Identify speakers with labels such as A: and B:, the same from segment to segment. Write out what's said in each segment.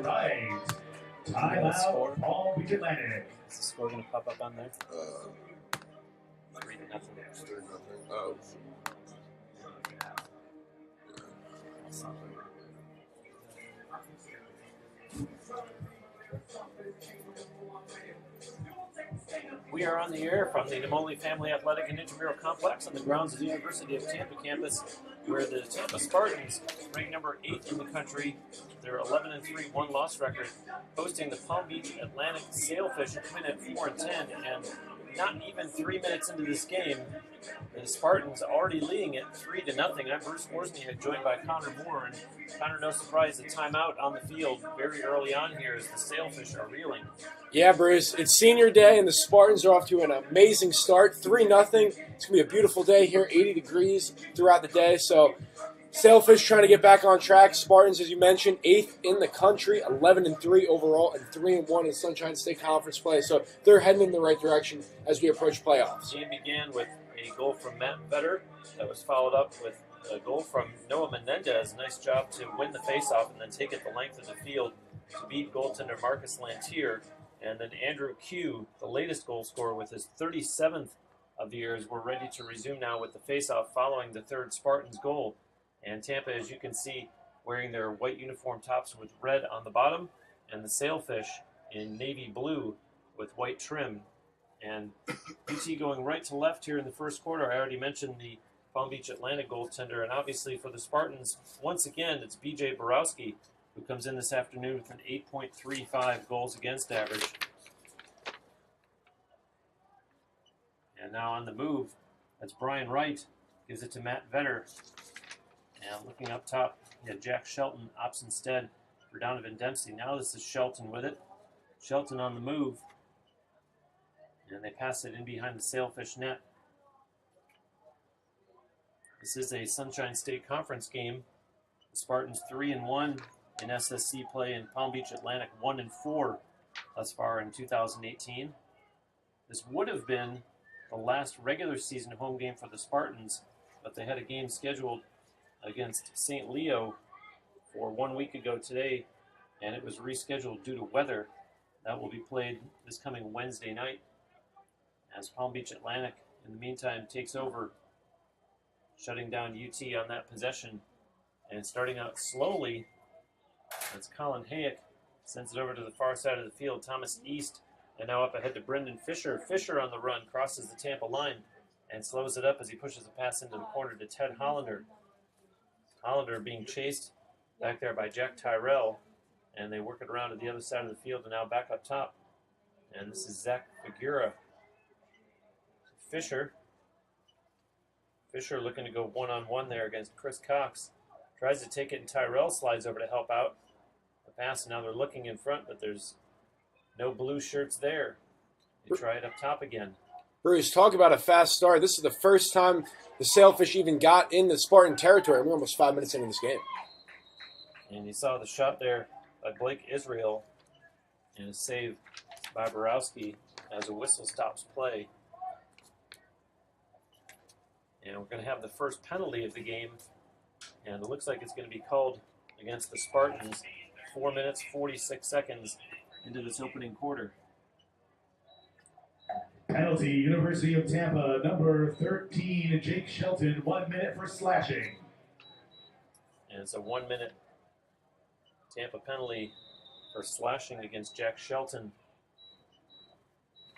A: right. Timeout, Palm Beach Atlantic.
B: Is the score going to pop up on there? 3-0.
C: 3-0. Oh.
B: We are on the air from the Nemoli Family Athletic and Intramural Complex on the grounds of the University of Tampa campus, where the Tampa Spartans, ranked number 8 in the country, their 11-3 one-loss record, hosting the Palm Beach Atlantic Sailfish, coming at 4-10, and not even 3 minutes into this game, the Spartans already leading it 3-0. I'm Bruce Wozniak, joined by Connor Moore, and Connor, no surprise, a timeout on the field very early on here as the Sailfish are reeling.
D: Yeah, Bruce, it's senior day, and the Spartans are off to an amazing start, 3-0. It's going to be a beautiful day here, 80 degrees throughout the day, so Sailfish trying to get back on track. Spartans, as you mentioned, 8th in the country, 11-3 overall, and 3-1 in Sunshine State Conference play. So they're heading in the right direction as we approach playoffs.
B: The game began with a goal from Matt Vetter that was followed up with a goal from Noah Menendez. Nice job to win the faceoff and then take it the length of the field to beat goaltender Marcus Lantier. And then Andrew Q, the latest goal scorer with his 37th of the year, as we're ready to resume now with the faceoff following the third Spartans goal. And Tampa, as you can see, wearing their white uniform tops with red on the bottom, and the Sailfish in navy blue with white trim. And UT going right to left here in the first quarter. I already mentioned the Palm Beach Atlantic goaltender, and obviously for the Spartans, once again, it's B.J. Borowski, who comes in this afternoon with an 8.35 goals against average. And now on the move, that's Brian Wright, gives it to Matt Vetter. And looking up top, Jack Shelton opts instead for Donovan Dempsey. Now this is Shelton with it. Shelton on the move. And they pass it in behind the Sailfish net. This is a Sunshine State Conference game. The Spartans 3-1 in SSC play, and Palm Beach Atlantic 1-4 thus far in 2018. This would have been the last regular season home game for the Spartans, but they had a game scheduled against St. Leo for 1 week ago today, and it was rescheduled due to weather. That will be played this coming Wednesday night as Palm Beach Atlantic, in the meantime, takes over, shutting down UT on that possession. And starting out slowly, that's Colin Hayek, sends it over to the far side of the field. Thomas East, and now up ahead to Brendan Fisher. Fisher on the run, crosses the Tampa line, and slows it up as he pushes the pass into the corner to Ted Hollander. Hollander being chased back there by Jack Tyrell, and they work it around to the other side of the field and now back up top. And this is Zach Figuera. Fisher looking to go one-on-one there against Chris Cox. Tries to take it, and Tyrell slides over to help out the pass. And now they're looking in front, but there's no blue shirts there. They try it up top again.
D: Bruce, talk about a fast start. This is the first time the Sailfish even got in the Spartan territory. We're almost 5 minutes into this game.
B: And you saw the shot there by Blake Israel, and a save by Borowski as a whistle stops play. And we're going to have the first penalty of the game, and it looks like it's going to be called against the Spartans 4 minutes, 46 seconds into this opening quarter.
A: Penalty, University of Tampa, number 13, Jake Shelton, 1 minute for slashing.
B: And it's a 1 minute Tampa penalty for slashing against Jack Shelton.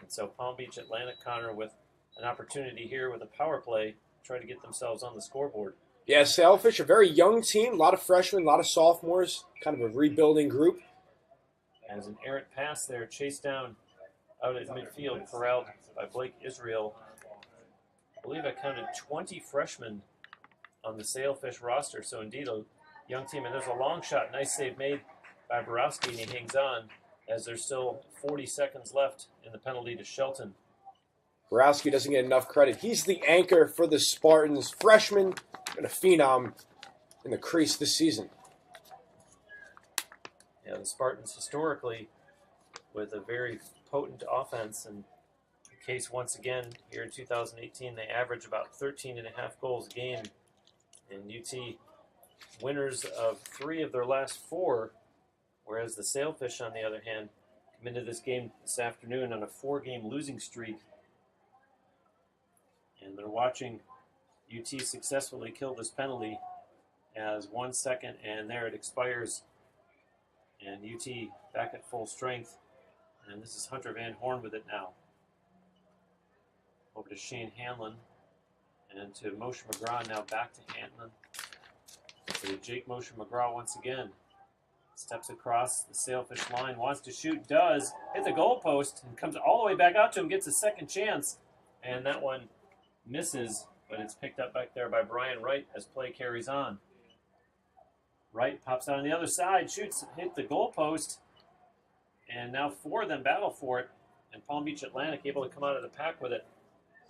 B: And so Palm Beach Atlantic, Connor, with an opportunity here with a power play, try to get themselves on the scoreboard.
D: Yeah, Sailfish, a very young team, a lot of freshmen, a lot of sophomores, kind of a rebuilding group.
B: As an errant pass there, chased down out at midfield, corralled by Blake Israel. I believe I counted 20 freshmen on the Sailfish roster, so indeed a young team. And there's a long shot, nice save made by Borowski, and he hangs on as there's still 40 seconds left in the penalty to Shelton.
D: Borowski doesn't get enough credit. He's the anchor for the Spartans. Freshman and a phenom in the crease this season.
B: Yeah, the Spartans historically with a very potent offense, and the case once again here in 2018, they average about 13.5 goals a game. And UT, winners of 3 of their last 4 Whereas the Sailfish, on the other hand, come into this game this afternoon on a 4-game losing streak. And they're watching UT successfully kill this penalty as 1 second, and there it expires. And UT back at full strength. And this is Hunter Van Horn with it now. Over to Shane Hanlon. And to Moshe McGraw, now back to Hanlon. To Jake Moshe McGraw once again. Steps across the Sailfish line, wants to shoot, does, hit the goalpost, and comes all the way back out to him, gets a second chance. And that one misses, but it's picked up back there by Brian Wright as play carries on. Wright pops out on the other side, shoots, hit the goalpost, and now 4 of them battle for it. And Palm Beach Atlantic able to come out of the pack with it.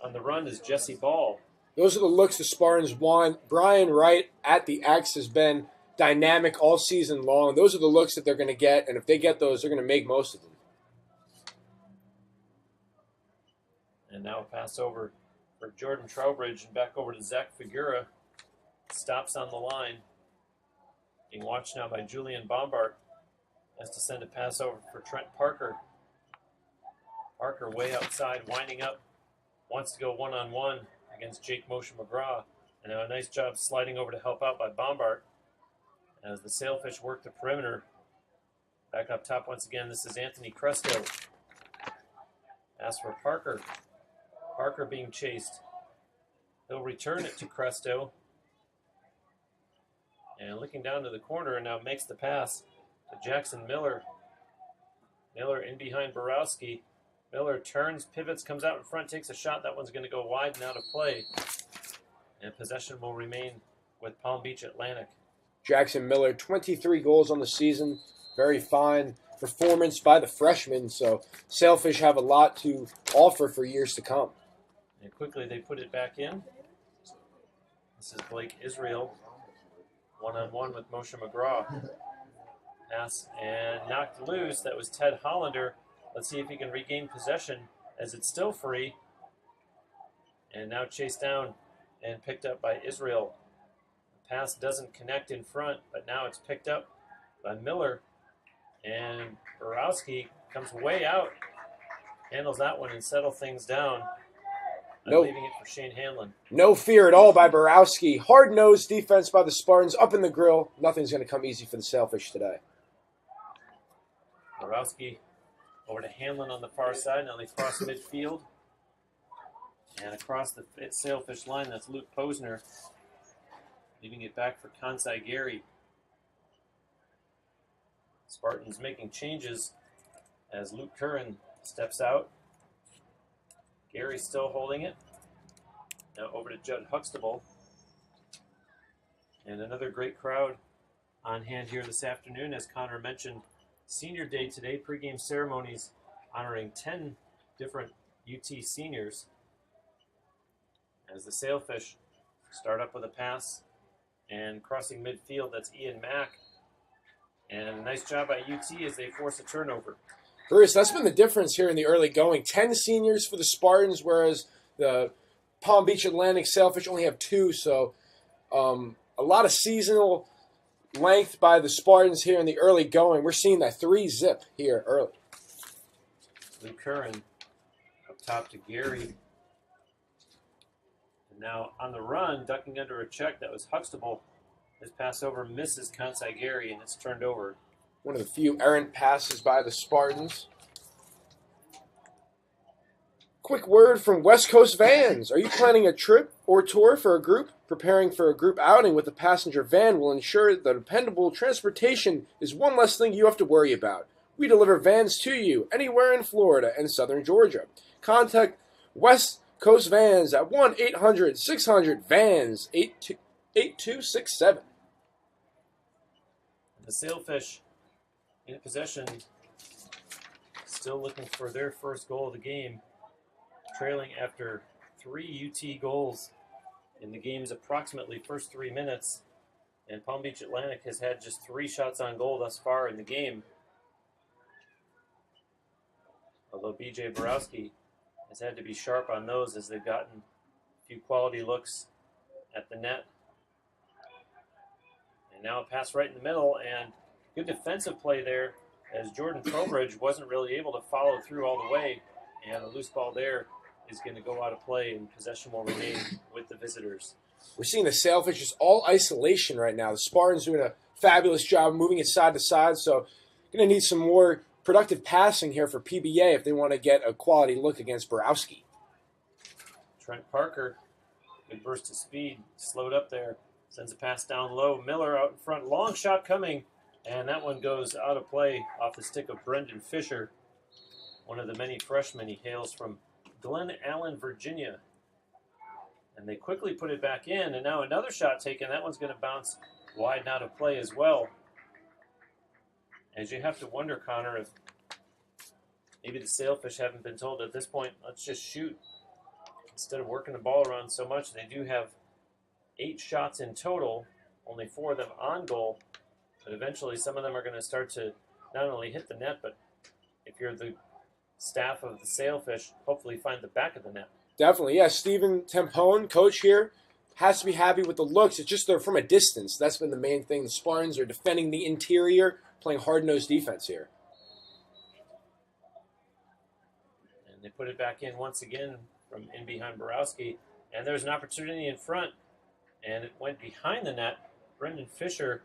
B: On the run is Jesse Ball.
D: Those are the looks the Spartans want. Brian Wright at the X has been dynamic all season long. Those are the looks that they're going to get, and if they get those, they're going to make most of them.
B: And now a pass over for Jordan Trowbridge and back over to Zach Figura. Stops on the line. Being watched now by Julian Bombard. Has to send a pass over for Trent Parker. Parker way outside, winding up. Wants to go one-on-one against Jake Moshe McGraw. And now a nice job sliding over to help out by Bombard. As the Sailfish work the perimeter. Back up top once again, this is Anthony Cresto. Pass for Parker. Parker being chased. He'll return it to Cresto. And looking down to the corner, now makes the pass to Jackson Miller. Miller in behind Borowski. Miller turns, pivots, comes out in front, takes a shot. That one's going to go wide and out of play. And possession will remain with Palm Beach Atlantic.
D: Jackson Miller, 23 goals on the season. Very fine performance by the freshman. So Sailfish have a lot to offer for years to come.
B: And quickly they put it back in. This is Blake Israel. One-on-one with Moshe McGraw. Pass and knocked loose. That was Ted Hollander. Let's see if he can regain possession as it's still free. And now chased down and picked up by Israel. The pass doesn't connect in front, but now it's picked up by Miller. And Borowski comes way out. Handles that one and settles things down. Leaving it for Shane Hanlon.
D: No fear at all by Borowski. Hard-nosed defense by the Spartans. Up in the grill. Nothing's going to come easy for the Sailfish today.
B: Borowski over to Hanlon on the far side. Now they cross midfield. And across the Sailfish line, that's Luke Posner. Leaving it back for Kansai Gary. Spartans making changes as Luke Curran steps out. Gary still holding it. Now over to Judd Huxtable. And another great crowd on hand here this afternoon. As Connor mentioned, Senior Day today, pregame ceremonies honoring 10 different UT seniors. As the Sailfish start up with a pass and crossing midfield, that's Ian Mack. And a nice job by UT as they force a turnover.
D: Bruce, that's been the difference here in the early going. 10 seniors for the Spartans, whereas the Palm Beach Atlantic Sailfish only have 2. So a lot of seasonal length by the Spartans here in the early going. We're seeing that 3-zip here early.
B: Luke Curran up top to Gary. And now on the run, ducking under a check, that was Huxtable. His pass over misses Kansai Gary, and it's turned over.
D: One of the few errant passes by the Spartans. Quick word from West Coast Vans. Are you planning a trip or tour for a group? Preparing for a group outing with a passenger van will ensure that dependable transportation is one less thing you have to worry about. We deliver vans to you anywhere in Florida and southern Georgia. Contact West Coast Vans at 1-800-600-VANS 8267.
B: The Sailfish in possession, still looking for their first goal of the game, trailing after 3 UT goals in the game's approximately first 3 minutes, and Palm Beach Atlantic has had just 3 shots on goal thus far in the game. Although BJ Borowski has had to be sharp on those as they've gotten a few quality looks at the net. And now a pass right in the middle, and Good defensive play there as Jordan Trowbridge wasn't really able to follow through all the way, and a loose ball there is going to go out of play, and possession will remain with the visitors.
D: We're seeing the Sailfish just all isolation right now. The Spartans doing a fabulous job moving it side to side, so going to need some more productive passing here for PBA if they want to get a quality look against Borowski.
B: Trent Parker, good burst of speed, slowed up there, sends a pass down low. Miller out in front, long shot coming, and that one goes out of play off the stick of Brendan Fisher, one of the many freshmen. He hails from Glen Allen, Virginia. And they quickly put it back in, and now another shot taken. That one's going to bounce wide and out of play as well. As you have to wonder, Connor, if maybe the Sailfish haven't been told at this point, let's just shoot. Instead of working the ball around so much, they do have 8 shots in total, only 4 of them on goal. But eventually some of them are going to start to not only hit the net, but if you're the staff of the Sailfish, hopefully find the back of the net.
D: Definitely, yeah. Stephen Tempone, coach here, has to be happy with the looks. It's just they're from a distance. That's been the main thing. The Spartans are defending the interior, playing hard-nosed defense here.
B: And they put it back in once again from in behind Borowski. And there's an opportunity in front, and it went behind the net. Brendan Fisher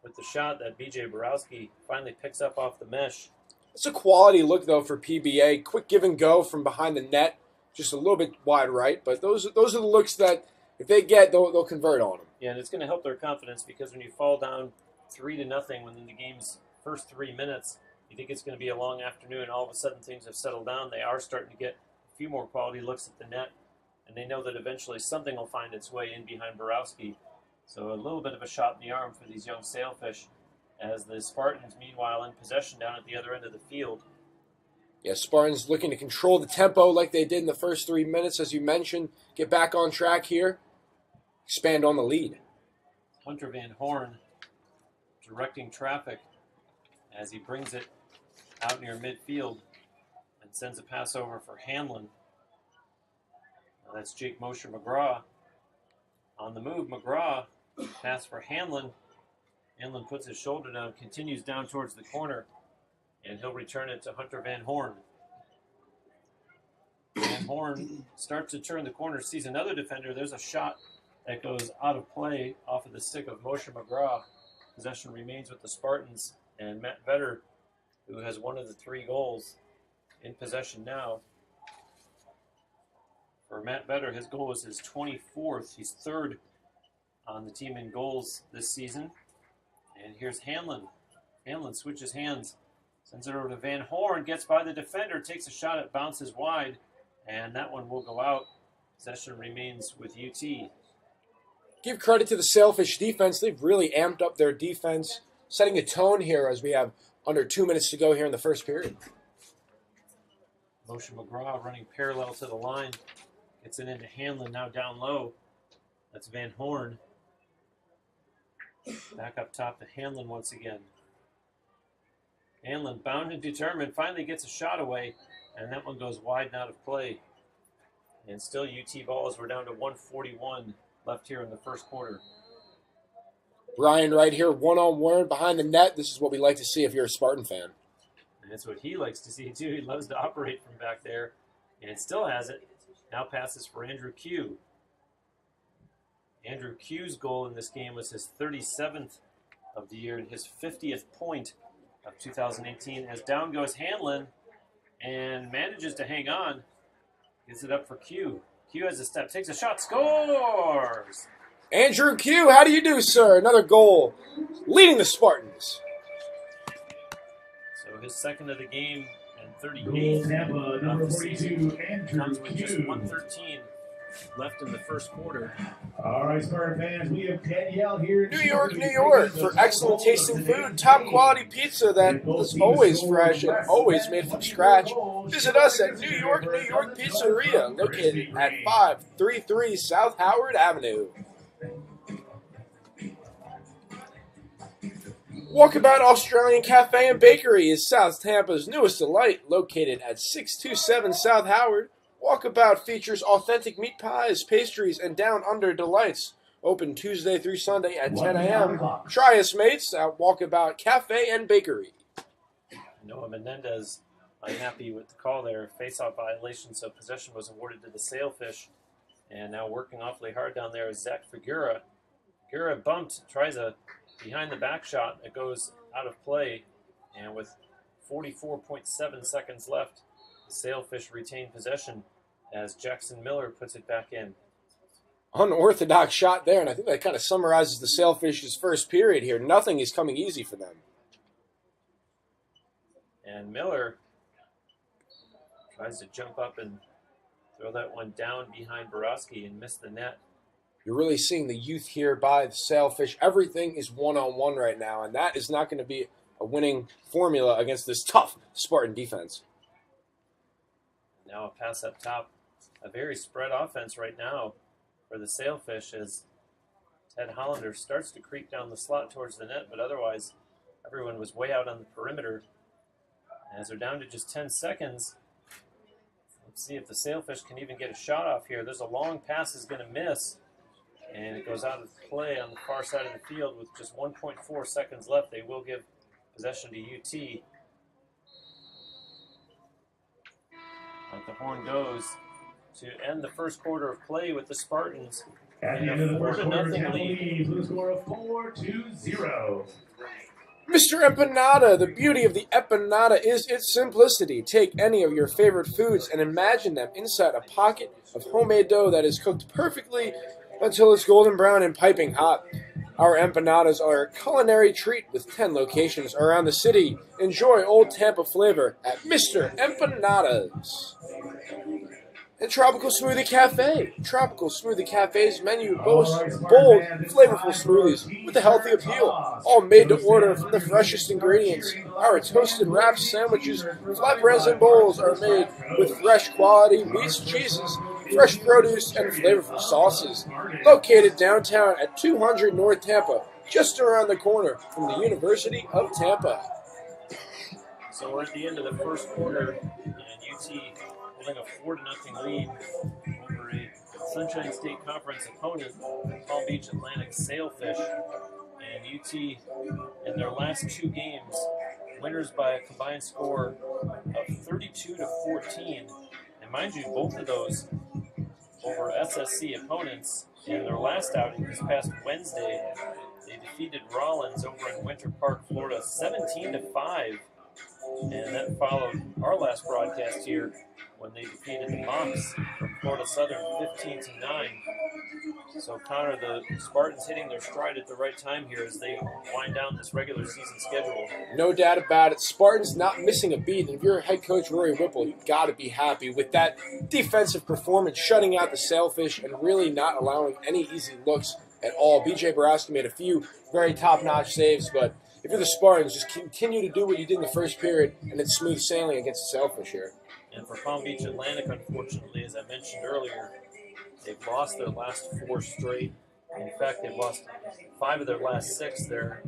B: with the shot that B.J. Borowski finally picks up off the mesh.
D: It's a quality look, though, for PBA. Quick give and go from behind the net. Just a little bit wide right, but those are the looks that if they get, they'll convert on them.
B: Yeah, and it's going to help their confidence because when you fall down 3-0 within the game's first 3 minutes, you think it's going to be a long afternoon, and all of a sudden things have settled down. They are starting to get a few more quality looks at the net, and they know that eventually something will find its way in behind Borowski. So a little bit of a shot in the arm for these young Sailfish as the Spartans, meanwhile, in possession down at the other end of the field.
D: Yeah, Spartans looking to control the tempo like they did in the first 3 minutes, as you mentioned. Get back on track here. Expand on the lead.
B: Hunter Van Horn directing traffic as he brings it out near midfield and sends a pass over for Hanlon. Now that's Jake Mosher McGraw. On the move, McGraw, pass for Hanlon. Hanlon puts his shoulder down, continues down towards the corner, and he'll return it to Hunter Van Horn. Van Horn starts to turn the corner, sees another defender. There's a shot that goes out of play off of the stick of Moshe McGraw. Possession remains with the Spartans, and Matt Vetter, who has one of the 3 goals, in possession now. For Matt Vetter, his goal was his 24th. He's 3rd on the team in goals this season. And here's Hanlon. Hanlon switches hands. Sends it over to Van Horn, gets by the defender, takes a shot, it bounces wide, and that one will go out. Possession remains with UT.
D: Give credit to the Sailfish defense. They've really amped up their defense, setting a tone here as we have under 2 minutes to go here in the first period.
B: Moshe McGraw running parallel to the line. Gets it into Hanlon, now down low. That's Van Horn. Back up top to Hanlon once again. Hanlon, bound and determined, finally gets a shot away, and that one goes wide and out of play. And still UT ball as we're down to 1:41 left here in the first quarter.
D: Brian right here, one-on-one behind the net. This is what we like to see if you're a Spartan fan.
B: And that's what he likes to see, too. He loves to operate from back there, and still has it. Now passes for Andrew Q. Andrew Q's goal in this game was his 37th of the year and his 50th point of 2018. As down goes Hanlon and manages to hang on. Gets it up for Q. Q has a step, takes a shot, scores!
D: Andrew Q, how do you do, sir? Another goal, leading the Spartans.
B: So his second of the game and 38
A: Goal Tampa, number
B: of the
A: 42,
B: season.
A: Andrew
B: Comes with just
A: Q.
B: 1:13 left in the first quarter.
A: All right, Spartan fans, we have Danielle here.
D: New York, New York, for excellent tasting food, top quality pizza that is always fresh and always made from scratch. Visit us at New York Pizzeria, located at 533 South Howard Avenue. Walkabout Australian Cafe and Bakery is South Tampa's newest delight, located at 627 South Howard. Walkabout features authentic meat pies, pastries, and down-under delights. Open Tuesday through Sunday at 10 a.m. Try us, mates, at Walkabout Cafe and Bakery.
B: Noah Menendez unhappy with the call there. Face-off violation, so possession was awarded to the Sailfish. And now working awfully hard down there is Zach Figuera. Figuera bumped, tries a behind-the-back shot that goes out of play. And with 44.7 seconds left, the Sailfish retain possession as Jackson Miller puts it back in.
D: Unorthodox shot there, and I think that kind of summarizes the Sailfish's first period here. Nothing is coming easy for them.
B: And Miller tries to jump up and throw that one down behind Borowski and miss the net.
D: You're really seeing the youth here by the Sailfish. Everything is one-on-one right now, and that is not going to be a winning formula against this tough Spartan defense.
B: Now a pass up top. A very spread offense right now for the Sailfish as Ted Hollander starts to creep down the slot towards the net, but otherwise everyone was way out on the perimeter. As they're down to just 10 seconds, let's see if the Sailfish can even get a shot off here. There's a long pass is going to miss, and it goes out of play on the far side of the field with just 1.4 seconds left. They will give possession to UT. But the horn goes to end the first quarter of play with the Spartans.
A: At the end of the first quarter, Tampa leads with a score of 4-0.
D: Mr. Empanada, the beauty of the empanada is its simplicity. Take any of your favorite foods and imagine them inside a pocket of homemade dough that is cooked perfectly until it's golden brown and piping hot. Our empanadas are a culinary treat with 10 locations around the city. Enjoy Old Tampa flavor at Mr. Empanadas. And Tropical Smoothie Cafe. Tropical Smoothie Cafe's menu boasts bold, flavorful smoothies with a healthy appeal, all made to order from the freshest ingredients. Our toasted wraps, sandwiches, flatbreads, and bowls are made with fresh quality meats, cheeses, fresh produce, and flavorful sauces. Located downtown at 200 North Tampa, just around the corner from the University of Tampa.
B: So we're at the end of the first quarter, and UT holding a 4-0 lead over a Sunshine State Conference opponent, Palm Beach Atlantic Sailfish. And UT, in their last two games, winners by a combined score of 32-14. And mind you, both of those over SSC opponents. In their last outing this past Wednesday, they defeated Rollins over in Winter Park, Florida, 17-5. And that followed our last broadcast here when they defeated the Mocs from Florida Southern 15-9. So Connor, the Spartans hitting their stride at the right time here as they wind down this regular season schedule.
D: No doubt about it. Spartans not missing a beat. And if you're head coach Rory Whipple, you've got to be happy with that defensive performance, shutting out the Sailfish and really not allowing any easy looks at all. BJ Borowski made a few very top-notch saves, but if you're the Spartans, just continue to do what you did in the first period, and it's smooth sailing against the Sailfish here.
B: And for Palm Beach Atlantic, unfortunately, as I mentioned earlier, they've lost their last 4 straight. In fact, they've lost 5 of their last 6. Their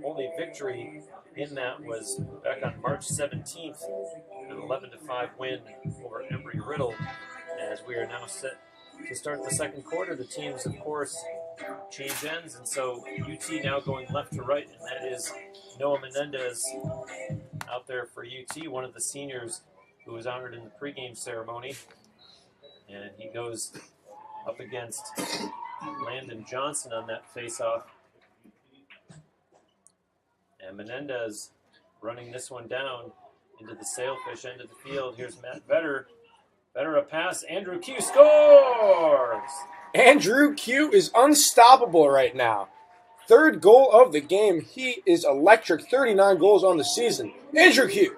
B: only victory in that was back on March 17th, an 11-5 win over Embry-Riddle. As we are now set to start the second quarter, the teams, of course, change ends, and so UT now going left to right, and that is Noah Menendez out there for UT, one of the seniors who was honored in the pregame ceremony. And he goes up against Landon Johnson on that faceoff. And Menendez running this one down into the Sailfish end of the field. Here's Matt Vetter. Vetter a pass. Andrew Q scores!
D: Andrew Q is unstoppable right now. 3rd goal of the game. He is electric. 39 goals on the season. Andrew Q.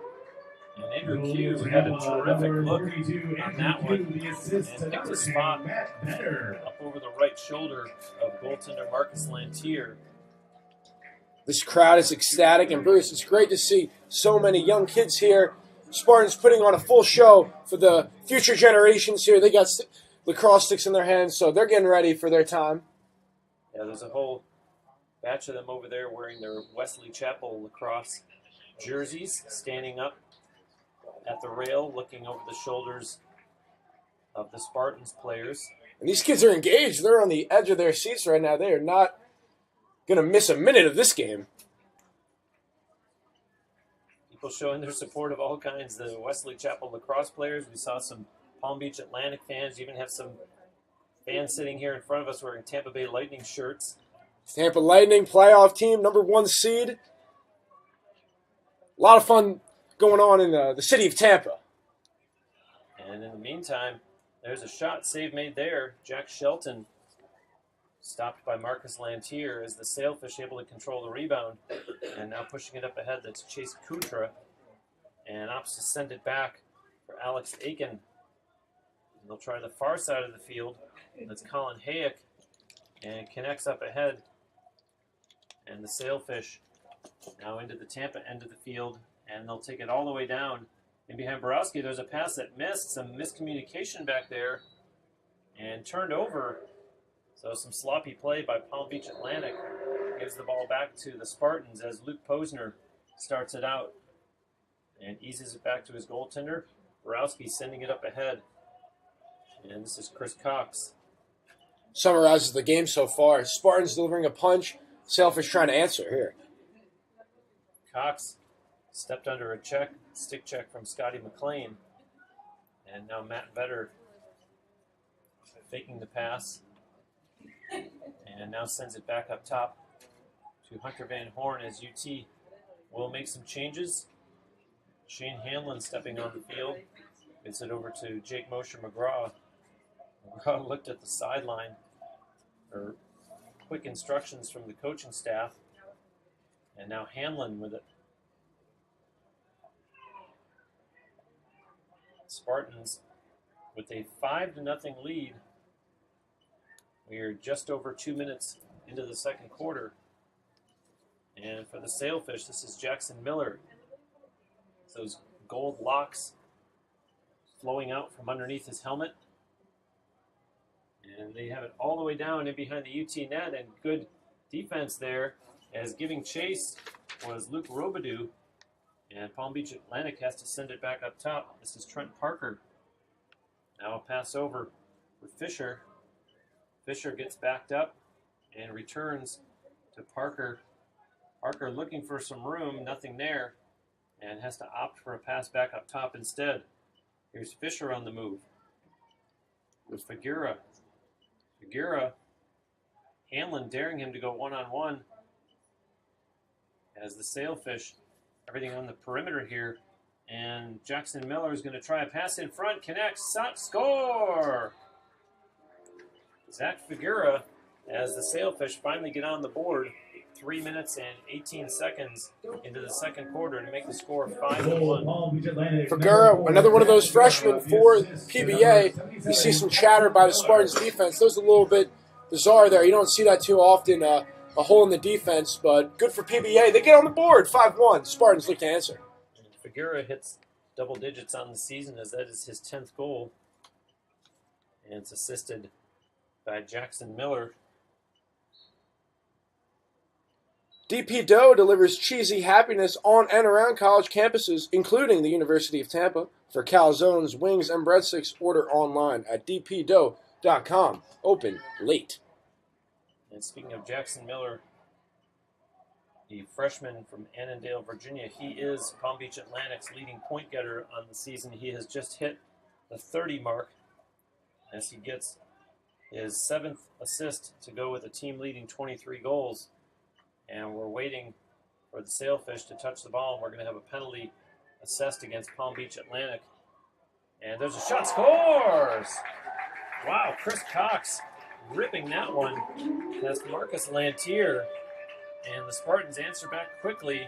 B: And Andrew Q had a terrific look on that one and picked a spot up over the right shoulder of goaltender Marcus Lantier.
D: This crowd is ecstatic, and Bruce, it's great to see so many young kids here. Spartans putting on a full show for the future generations here. They got lacrosse sticks in their hands, so they're getting ready for their time.
B: Yeah, there's a whole batch of them over there wearing their Wesley Chapel lacrosse jerseys, standing up at the rail, looking over the shoulders of the Spartans players.
D: And these kids are engaged. They're on the edge of their seats right now. They are not going to miss a minute of this game.
B: People showing their support of all kinds. The Wesley Chapel lacrosse players. We saw some Palm Beach Atlantic fans. You even have some fans sitting here in front of us wearing Tampa Bay Lightning shirts.
D: Tampa Lightning playoff team, #1 seed. A lot of fun going on in the city of Tampa.
B: And in the meantime, there's a shot save made there. Jack Shelton stopped by Marcus Lantier as the Sailfish able to control the rebound. And now pushing it up ahead, that's Chase Kutra. And opts to send it back for Alex Aiken. And they'll try the far side of the field. That's Colin Hayek. And it connects up ahead. And the Sailfish now into the Tampa end of the field. And they'll take it all the way down. And behind Borowski, there's a pass that missed. Some miscommunication back there. And turned over. So some sloppy play by Palm Beach Atlantic. Gives the ball back to the Spartans as Luke Posner starts it out. And eases it back to his goaltender. Borowski sending it up ahead. And this is Chris Cox.
D: Summarizes the game so far. Spartans delivering a punch. Sailfish trying to answer here.
B: Cox stepped under a stick check from Scotty McLean. And now Matt Vetter faking the pass. And now sends it back up top to Hunter Van Horn as UT will make some changes. Shane Hanlon stepping on the field. Gets it over to Jake Mosher McGraw. McGraw looked at the sideline for quick instructions from the coaching staff. And now Hanlon with it. Spartans with a 5-0 lead. We are just over 2 minutes into the second quarter. And for the Sailfish, this is Jackson Miller. Those gold locks flowing out from underneath his helmet. And they have it all the way down in behind the UT net, and good defense there as giving chase was Luke Robidoux. And Palm Beach Atlantic has to send it back up top. This is Trent Parker. Now a pass over with Fisher. Fisher gets backed up and returns to Parker. Parker looking for some room, nothing there, and has to opt for a pass back up top instead. Here's Fisher on the move with Figueroa. Figueroa, Hanlon daring him to go one-on-one as the Sailfish, everything on the perimeter here. And Jackson Miller is going to try a pass in front, connects, shot, score! Zach Figueroa, as the Sailfish finally get on the board, 3 minutes and 18 seconds into the second quarter to make the score 5-1.
D: Figueroa, another one of those freshmen for PBA. You see some chatter by the Spartans defense. Those are a little bit bizarre there. You don't see that too often, a hole in the defense, but good for PBA. They get on the board, 5-1. Spartans look to answer.
B: Figueroa hits double digits on the season as that is his 10th goal. And it's assisted by Jackson Miller.
D: DP Dough delivers cheesy happiness on and around college campuses, including the University of Tampa. For calzones, wings, and breadsticks, order online at dpdough.com. Open late.
B: And speaking of Jackson Miller, the freshman from Annandale, Virginia, he is Palm Beach Atlantic's leading point getter on the season. He has just hit the 30 mark as he gets his 7th assist to go with a team-leading 23 goals. And we're waiting for the Sailfish to touch the ball. We're going to have a penalty assessed against Palm Beach Atlantic. And there's a shot, scores! Wow, Chris Cox ripping that one past Marcus Lantier. And the Spartans answer back quickly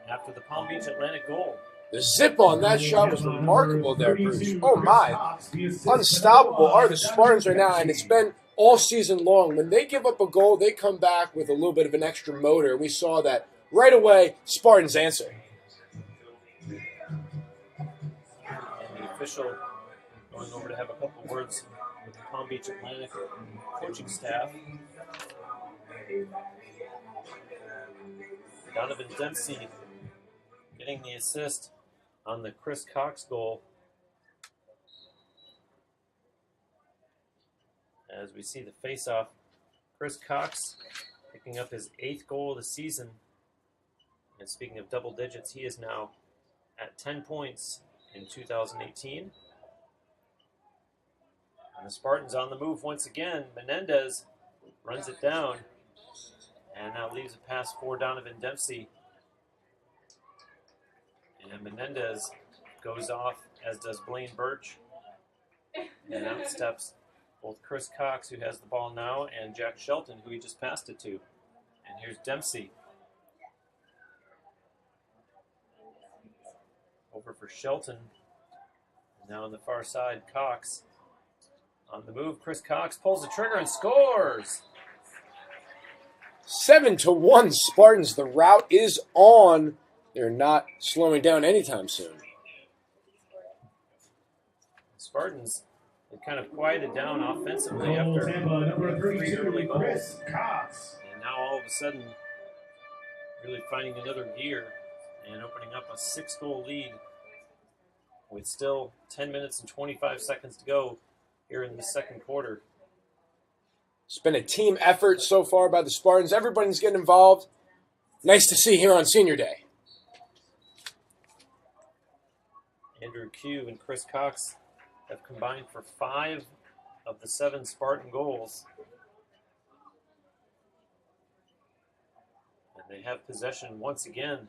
B: after the Palm Beach Atlantic goal.
D: The zip on that shot was remarkable there, Bruce. Oh my. Unstoppable are the Spartans right now, and it's been all season long. When they give up a goal, they come back with a little bit of an extra motor. We saw that right away. Spartans answer.
B: And the official going over to have a couple words with the Palm Beach Atlantic coaching staff. Donovan Dempsey getting the assist on the Chris Cox goal. as we see the face-off. Chris Cox picking up his 8th goal of the season. And speaking of double digits, he is now at 10 points in 2018. And the Spartans on the move once again. Menendez runs it down and now leaves a pass for Donovan Dempsey. And Menendez goes off, as does Blaine Birch. And out steps both Chris Cox, who has the ball now, and Jack Shelton, who he just passed it to. And here's Dempsey. Over for Shelton. And now on the far side, Cox. On the move, Chris Cox pulls the trigger and scores!
D: 7-1 Spartans. The route is on. They're not slowing down anytime soon.
B: Spartans have kind of quieted down offensively after
A: Tampa, number
B: 3 early
A: 32,
B: goals.
A: Chris Cox.
B: And now all of a sudden, really finding another gear and opening up a 6-goal lead with still 10 minutes and 25 seconds to go here in the second quarter.
D: It's been a team effort so far by the Spartans. Everybody's getting involved. Nice to see here on Senior Day.
B: Andrew Q and Chris Cox have combined for 5 of the 7 Spartan goals. And they have possession once again,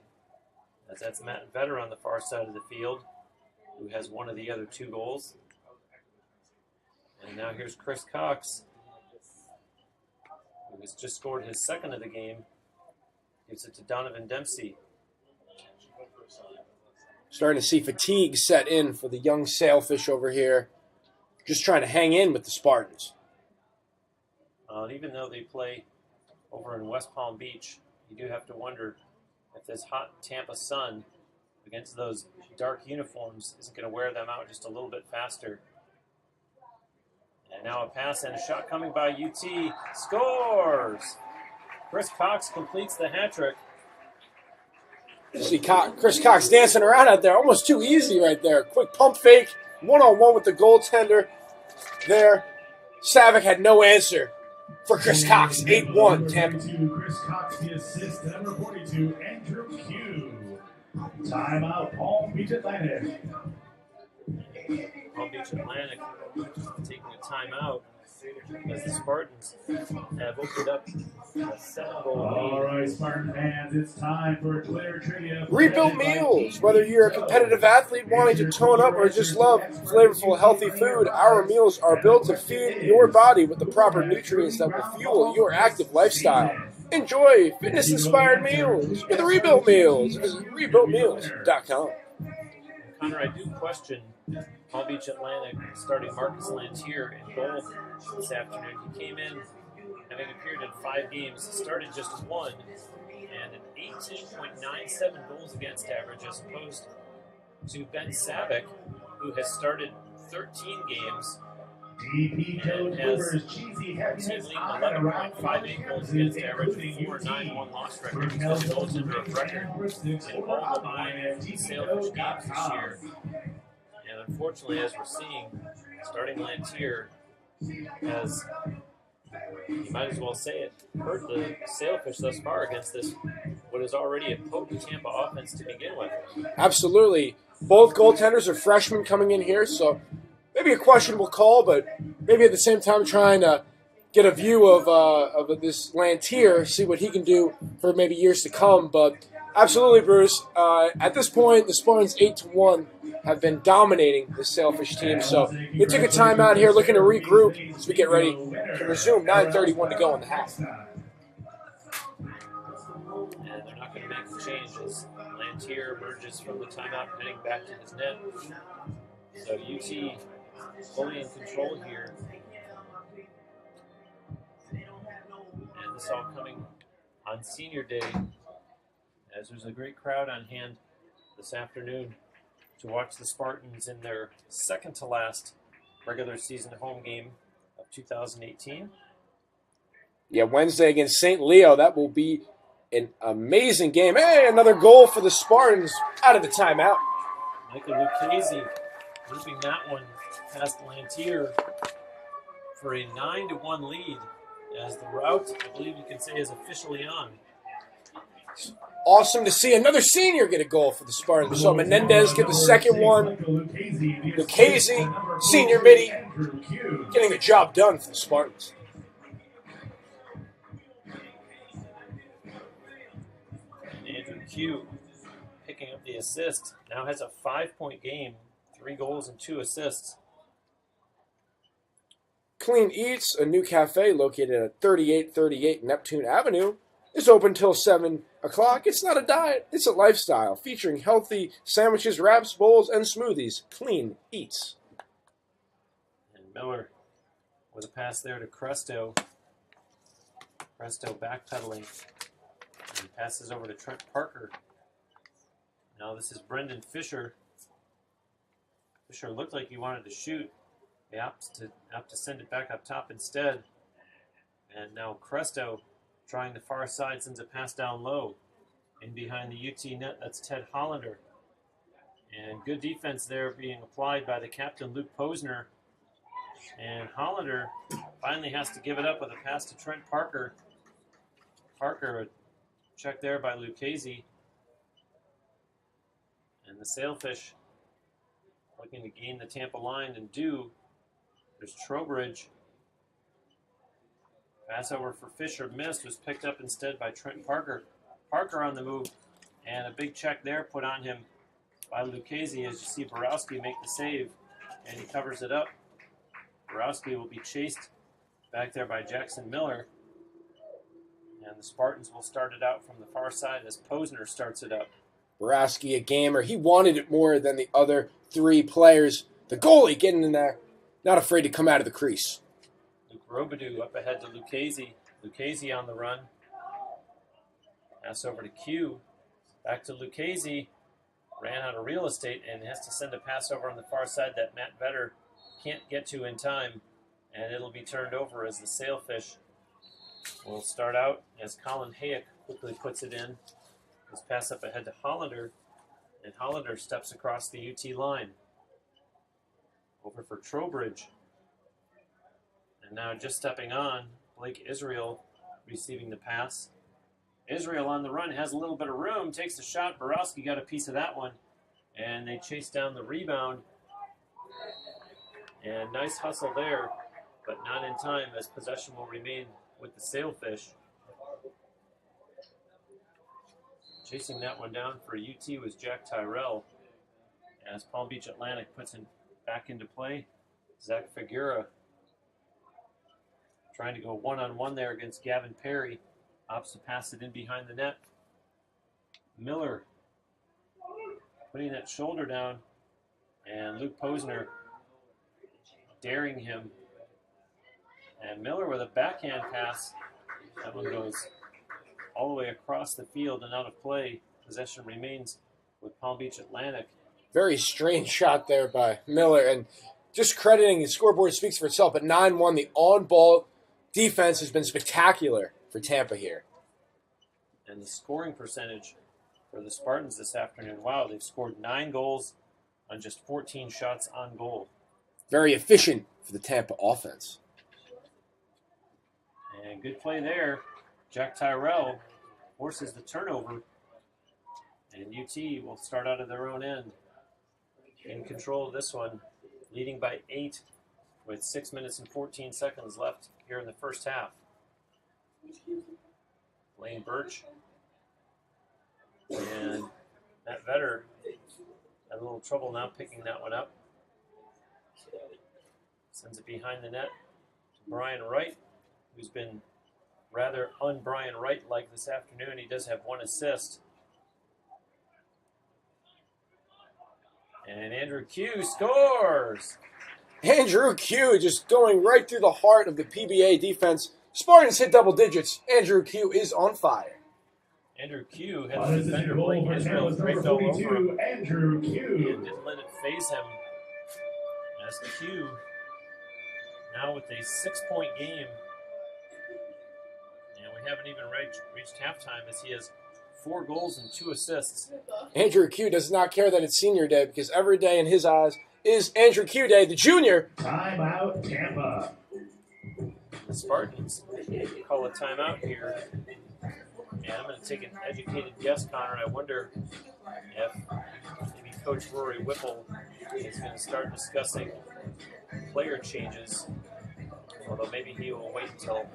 B: as that's Matt Vetter on the far side of the field, who has one of the other 2 goals. And now here's Chris Cox, who has just scored his 2nd of the game. Gives it to Donovan Dempsey.
D: Starting to see fatigue set in for the young Sailfish over here. Just trying to hang in with the Spartans.
B: Even though they play over in West Palm Beach, you do have to wonder if this hot Tampa sun against those dark uniforms isn't going to wear them out just a little bit faster. And now a pass and a shot coming by UT. Scores! Chris Cox completes the hat trick.
D: See Chris Cox dancing around out there. Almost too easy right there. Quick pump fake. One-on-one with the goaltender there. Savick had no answer for Chris Cox. 8-1 Tampa.
A: Chris Cox, the assist. Number 42, Andrew Q. Timeout, Palm Beach Atlantic.
B: Palm Beach Atlantic taking a timeout as the Spartans have opened up a 7-goal
A: All
B: lead.
A: right, Spartan fans, it's time for Twitter Trivia.
D: Rebuilt meals. Whether you're a competitive athlete wanting to tone up or just love flavorful, healthy food, our meals are built to feed your body with the proper nutrients that will fuel your active lifestyle. Enjoy fitness-inspired meals with Rebuilt Meals. Visit rebuiltmeals.com.
B: Connor, I do question Palm Beach Atlantic starting Marcus Lantier in goal this afternoon. He came in having appeared in 5 games, started just 1, and an 18.97 goals against average as opposed to Ben Savick, who has started 13 games
A: DP
B: and
A: code
B: has
A: numbers, cheesy heaviness
B: team
A: on and around
B: 11.58 goals against average, 4.91 loss record. He's the goaltender of record in all the 9 Sailfish games this year. And unfortunately, as we're seeing, starting Lantier has, you might as well say it, hurt the Sailfish thus far against this, what is already a potent Tampa offense to begin with.
D: Absolutely. Both goaltenders are freshmen coming in here, so maybe a questionable call, but maybe at the same time trying to get a view of this Lantier, see what he can do for maybe years to come. But absolutely, Bruce. At this point, the Spartans 8-1 have been dominating the Sailfish team. So they took a timeout here, looking to regroup as we get ready to resume. 9:31 to go in the half.
B: And they're not going to make the change as Lantier emerges from the timeout, heading back to his net. So UT fully in control here. And this all coming on Senior Day, as there's a great crowd on hand this afternoon to watch the Spartans in their second to last regular season home game of 2018.
D: Yeah, Wednesday against St. Leo. That will be an amazing game. Hey, another goal for the Spartans out of the timeout.
B: Michael Lucchese looping that one past Lantier for a 9-1 lead as the rout, I believe you can say, is officially on.
D: Awesome to see another senior get a goal for the Spartans. We saw Menendez get the second one. Lucchese, senior midi, getting the job done for the Spartans.
B: And Andrew Q picking up the assist. Now has a 5-point game, 3 goals and 2 assists.
D: Clean Eats, a new cafe located at 3838 Neptune Avenue, is open till 7 o'clock. It's not a diet, it's a lifestyle, featuring healthy sandwiches, wraps, bowls, and smoothies. Clean Eats.
B: And Miller with a pass there to Cresto. Cresto backpedaling. And passes over to Trent Parker. Now this is Brendan Fisher. Fisher looked like he wanted to shoot. He opts to send it back up top instead. And now Cresto, trying the far side, sends a pass down low. In behind the UT net, that's Ted Hollander. And good defense there being applied by the captain, Luke Posner. And Hollander finally has to give it up with a pass to Trent Parker. Parker, a check there by Lucchese. And the Sailfish looking to gain the Tampa line and do. There's Trowbridge. Pass over for Fisher, missed, was picked up instead by Trent Parker. Parker on the move, and a big check there put on him by Lucchese as you see Borowski make the save, and he covers it up. Borowski will be chased back there by Jackson Miller, and the Spartans will start it out from the far side as Posner starts it up.
D: Borowski, a gamer. He wanted it more than the other 3 players. The goalie getting in there, not afraid to come out of the crease.
B: Luke Robidoux up ahead to Lucchese. Lucchese on the run. Pass over to Q. Back to Lucchese. Ran out of real estate and has to send a pass over on the far side that Matt Vetter can't get to in time. And it'll be turned over as the Sailfish will start out as Colin Hayek quickly puts it in. His pass up ahead to Hollander. And Hollander steps across the UT line. Over for Trowbridge. And now just stepping on, Blake Israel receiving the pass. Israel on the run, has a little bit of room, takes the shot. Borowski got a piece of that one. And they chase down the rebound. And nice hustle there, but not in time as possession will remain with the Sailfish. Chasing that one down for UT was Jack Tyrell. As Palm Beach Atlantic puts it back into play, Zach Figuera trying to go one-on-one there against Gavin Perry. Opts to pass it in behind the net. Miller putting that shoulder down, and Luke Posner daring him. And Miller with a backhand pass. That one goes all the way across the field and out of play. Possession remains with Palm Beach Atlantic.
D: Very strange shot there by Miller, and just crediting the scoreboard speaks for itself, but 9-1, the on-ball defense has been spectacular for Tampa here.
B: And the scoring percentage for the Spartans this afternoon, wow, they've scored 9 goals on just 14 shots on goal.
D: Very efficient for the Tampa offense.
B: And good play there. Jack Tyrell forces the turnover, and UT will start out of their own end. In control of this one, leading by 8 with 6 minutes and 14 seconds left here in the first half. Lane Birch and Matt Vetter had a little trouble now picking that one up. Sends it behind the net to Brian Wright, who's been rather un-Brian Wright-like this afternoon. He does have 1 assist. And Andrew Q scores!
D: Andrew Q just going right through the heart of the PBA defense. Spartans hit double digits. Andrew Q is on fire.
B: Andrew Q had the defender Blake Israel draped all over him.
A: Andrew Q.
B: And didn't let it faze him. As Q now with a 6-point game. And we haven't even reached halftime as he has 4 goals and 2 assists.
D: Andrew Q does not care that it's senior day because every day in his eyes is Andrew Q Day, the junior.
A: Timeout Tampa.
B: the Spartans call a timeout here. And I'm going to take an educated guess, Connor. I wonder if maybe Coach Rory Whipple is going to start discussing player changes. Although maybe he will wait until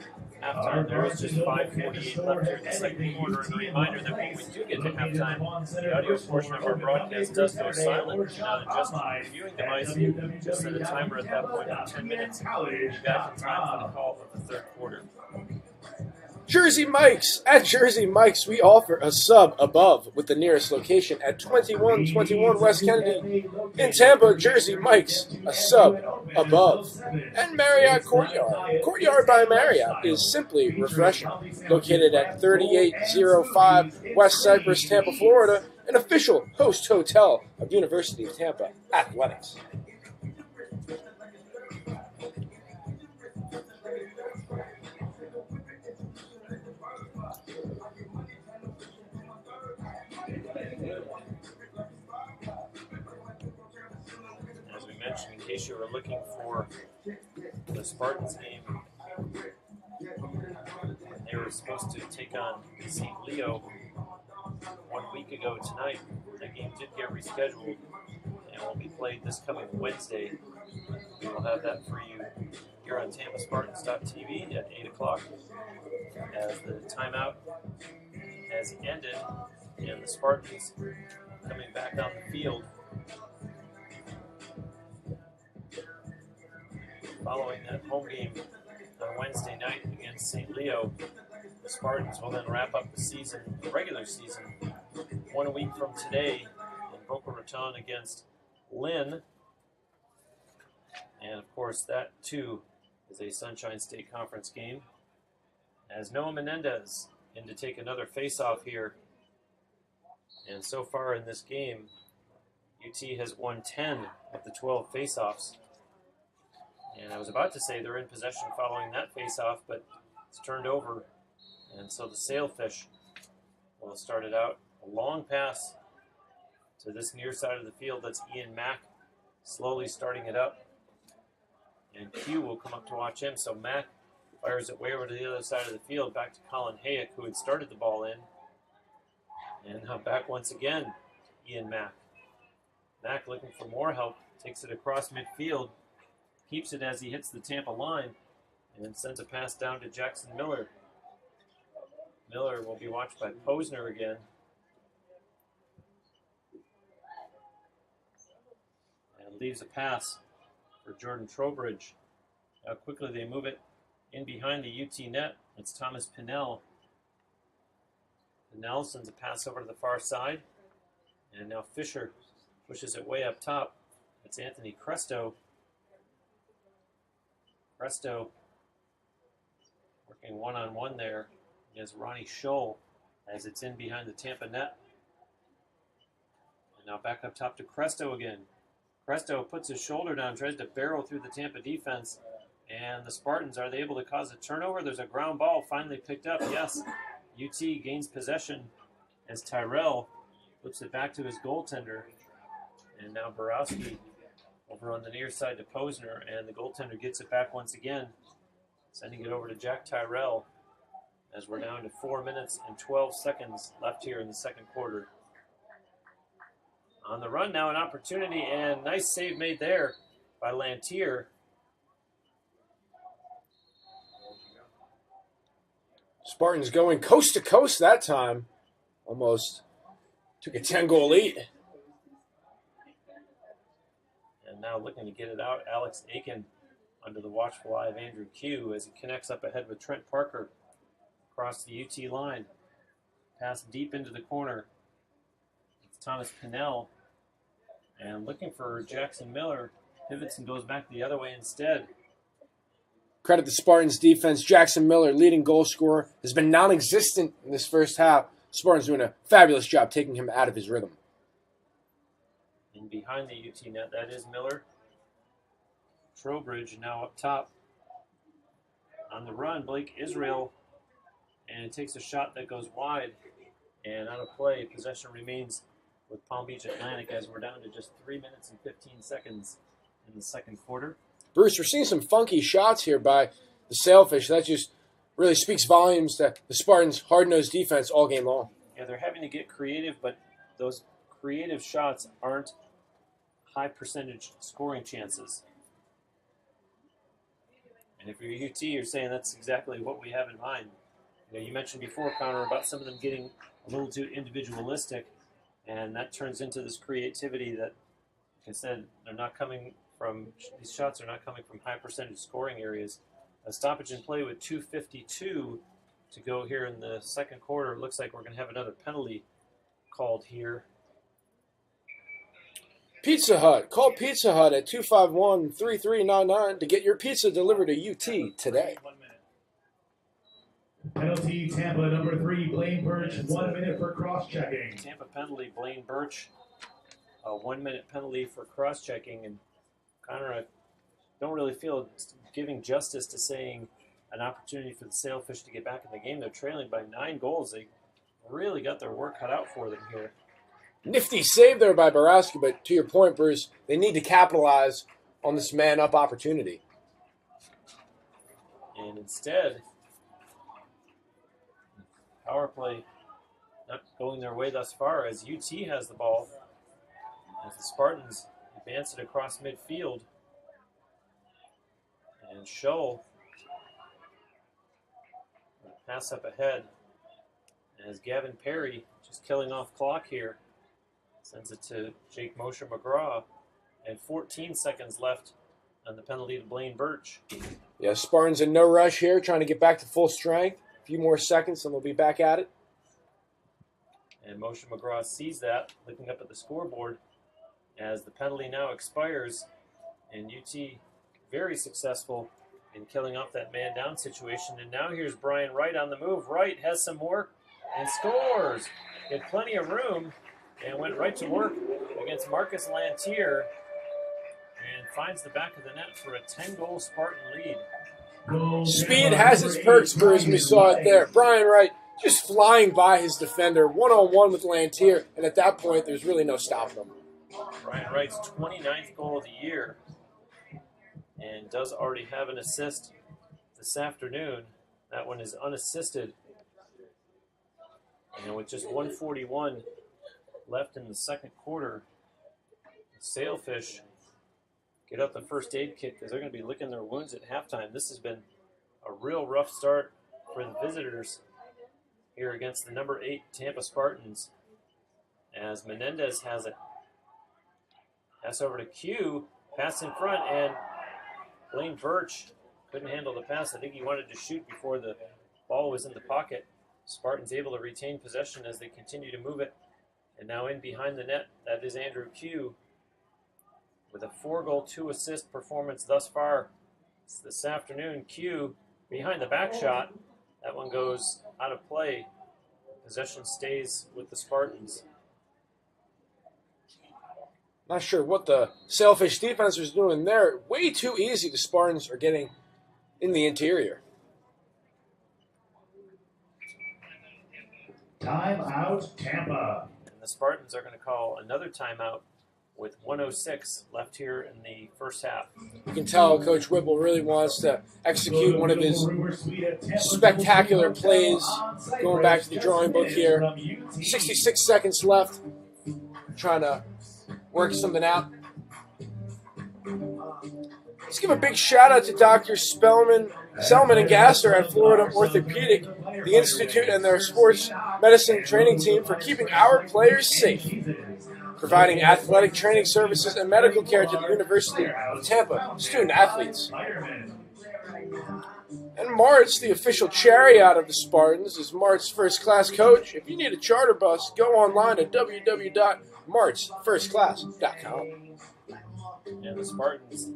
B: halftime. There is just 5:48 left here in the second quarter. And a reminder that when we do get to halftime, the audio portion of our broadcast does go silent. Now, just the viewing device, just set a timer at that point for 10 minutes. We'll be back in time for the call of the third quarter.
D: Jersey Mike's. At Jersey Mike's, we offer a sub above with the nearest location at 2121 West Kennedy in Tampa. Jersey Mike's, a sub above. And Marriott Courtyard. Courtyard by Marriott is simply refreshing. Located at 3805 West Cypress, Tampa, Florida, an official host hotel of University of Tampa Athletics.
B: In case you were looking for the Spartans game, they were supposed to take on St. Leo 1 week ago tonight. The game did get rescheduled and will be played this coming Wednesday. We will have that for you here on TampaSpartans.tv at 8 o'clock as the timeout has ended and the Spartans coming back on the field. Following that home game on Wednesday night against St. Leo, the Spartans will then wrap up the season, the regular season, 1 week from today in Boca Raton against Lynn. And of course, that too is a Sunshine State Conference game. As Noah Menendez in to take another face-off here. And so far in this game, UT has won 10 of the 12 face-offs. And I was about to say they're in possession following that face-off, but it's turned over. And so the Sailfish will start it out. A long pass to this near side of the field. That's Ian Mack slowly starting it up. And Q will come up to watch him. So Mack fires it way over to the other side of the field, back to Colin Hayek, who had started the ball in. And now back once again, Ian Mack. Mack looking for more help, takes it across midfield. Keeps it as he hits the Tampa line and sends a pass down to Jackson Miller. Miller will be watched by Posner again. And leaves a pass for Jordan Trowbridge. How quickly they move it in behind the UT net. It's Thomas Pinnell. Pinnell sends a pass over to the far side. And now Fisher pushes it way up top. It's Anthony Cresto. Cresto working one-on-one there against Ronnie Scholl as it's in behind the Tampa net. And now back up top to Cresto again. Cresto puts his shoulder down, tries to barrel through the Tampa defense. And the Spartans, are they able to cause a turnover? There's a ground ball finally picked up. Yes, UT gains possession as Tyrell flips it back to his goaltender. And now Borowski over on the near side to Posner, and the goaltender gets it back once again, sending it over to Jack Tyrell as we're down to 4 minutes and 12 seconds left here in the second quarter. On the run now, an opportunity, and nice save made there by Lantier.
D: Spartans going coast to coast that time. Almost took a 10-goal lead.
B: And now looking to get it out, Alex Aiken under the watchful eye of Andrew Q as he connects up ahead with Trent Parker across the UT line. Pass deep into the corner. It's Thomas Pinnell. And looking for Jackson Miller. Pivots and goes back the other way instead.
D: Credit the Spartans defense. Jackson Miller, leading goal scorer, has been non-existent in this first half. Spartans doing a fabulous job taking him out of his rhythm.
B: And behind the UT net, that is Miller. Trowbridge now up top. On the run, Blake Israel. And it takes a shot that goes wide. And out of play, possession remains with Palm Beach Atlantic as we're down to just 3 minutes and 15 seconds in the second quarter.
D: Bruce, we're seeing some funky shots here by the Sailfish. That just really speaks volumes to the Spartans' hard-nosed defense all game long.
B: Yeah, they're having to get creative, but those creative shots aren't high percentage scoring chances. And if you're UT, you're saying that's exactly what we have in mind. You mentioned before, Connor, about some of them getting a little too individualistic, and that turns into this creativity that, like I said, these shots are not coming from high percentage scoring areas. A stoppage in play with 2:52 to go here in the second quarter. It looks like we're going to have another penalty called here.
D: Pizza Hut. Call Pizza Hut at 251-3399 to get your pizza delivered to UT today.
A: Penalty, Tampa, number 3, Blaine Birch, 1 minute for cross-checking.
B: Tampa penalty, Blaine Birch, a 1-minute penalty for cross-checking. And Connor, I don't really feel it's giving justice to saying an opportunity for the Sailfish to get back in the game. They're trailing by 9 goals. They really got their work cut out for them here.
D: Nifty save there by Borowski, but to your point, Bruce, they need to capitalize on this man-up opportunity.
B: And instead, power play not going their way thus far as UT has the ball. As the Spartans advance it across midfield. And Scholl pass up ahead. As Gavin Perry, just killing off clock here, sends it to Jake Mosher McGraw. And 14 seconds left on the penalty to Blaine Birch.
D: Yeah, Spartans in no rush here, trying to get back to full strength. A few more seconds and they'll be back at it.
B: And Moshe McGraw sees that, looking up at the scoreboard as the penalty now expires. And UT very successful in killing off that man-down situation. And now here's Brian Wright on the move. Wright has some work and scores. He had plenty of room and went right to work against Marcus Lantier and finds the back of the net for a 10-goal Spartan lead.
D: Speed has its perks, Bruce. We saw it there. Brian Wright just flying by his defender, one-on-one with Lantier, and at that point, there's really no stopping him.
B: Brian Wright's 29th goal of the year and does already have an assist this afternoon. That one is unassisted. And with just 1:41 left in the second quarter, the Sailfish get up the first aid kit because they're going to be licking their wounds at halftime. This has been a real rough start for the visitors here against the number 8 Tampa Spartans. As Menendez has it. Pass over to Q. Pass in front, and Blaine Birch couldn't handle the pass. I think he wanted to shoot before the ball was in the pocket. Spartans able to retain possession as they continue to move it. And now in behind the net, that is Andrew Q. With a 4-goal, 2-assist performance thus far this afternoon. Q behind the back shot. That one goes out of play. Possession stays with the Spartans.
D: Not sure what the Sailfish defense is doing there. Way too easy the Spartans are getting in the interior.
A: Timeout, Tampa.
B: And the Spartans are going to call another timeout with 1:06 left here in the first half.
D: You can tell Coach Whipple really wants to execute one of his spectacular plays. Going back to the drawing book here. 66 seconds left. Trying to work something out. Let's give a big shout out to Dr. Selman and Gasser at Florida Orthopedic, the Institute, and their sports medicine training team for keeping our players safe, providing athletic training services and medical care to the University of Tampa student athletes. And Mart's, the official chariot of the Spartans, is Mart's first-class coach. If you need a charter bus, go online at www.martsfirstclass.com.
B: And the Spartans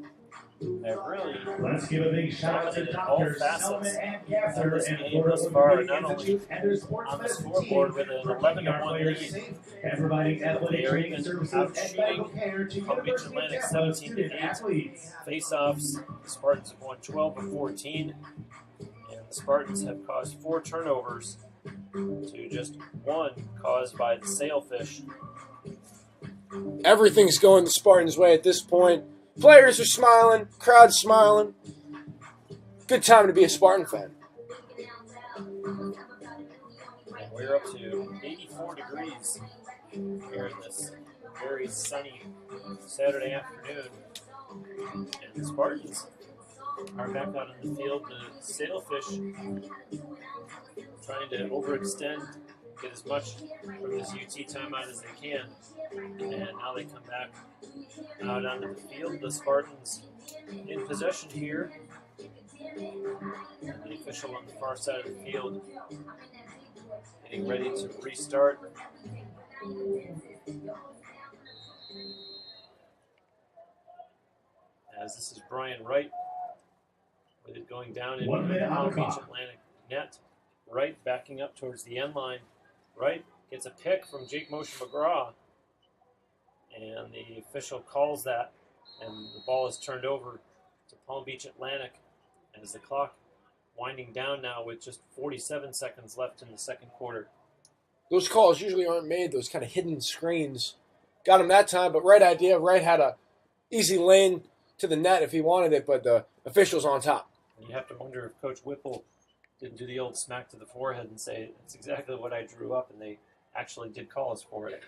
B: have really
A: Let's give a big shout out to
B: all
A: Dr.
B: facets
A: Selman and
B: of
A: Gasser
B: this
A: and
B: game
A: Florida
B: thus far,
A: Orthopedic
B: not only
A: Institute and their sports
B: on the
A: medicine
B: scoreboard
A: team
B: with an
A: for
B: 11-1
A: keeping our players
B: lead.
A: safe and providing athletic
B: They are
A: training
B: even
A: services
B: out
A: and medical
B: shooting
A: care to
B: Palm Beach
A: University of
B: Atlantic
A: Tampa
B: 17-8.
A: student athletes.
B: Face-offs, the Spartans have won 12-14, and the Spartans have caused 4 turnovers to just 1 caused by the Sailfish.
D: Everything's going the Spartans' way at this point. Players are smiling, crowd's smiling. Good time to be a Spartan fan.
B: And we're up to 84 degrees here in this very sunny Saturday afternoon. And the Spartans are back out in the field. The Sailfish trying to overextend, get as much from this UT timeout as they can. And now they come back out onto the field. The Spartans in possession here. And the official on the far side of the field getting ready to restart. As this is Brian Wright with it going down into
A: 1
B: the
A: minute on
B: Palm
A: the
B: Beach
A: clock.
B: Atlantic net. Wright backing up towards the end line. Wright gets a pick from Jake Moshe McGraw. And the official calls that. And the ball is turned over to Palm Beach Atlantic. As the clock winding down now with just 47 seconds left in the second quarter.
D: Those calls usually aren't made, those kind of hidden screens. Got him that time, but right idea. Wright had a easy lane to the net if he wanted it, but the official's on top.
B: And you have to wonder if Coach Whipple didn't do the old smack to the forehead and say, it's exactly what I drew up, and they actually did call us for it.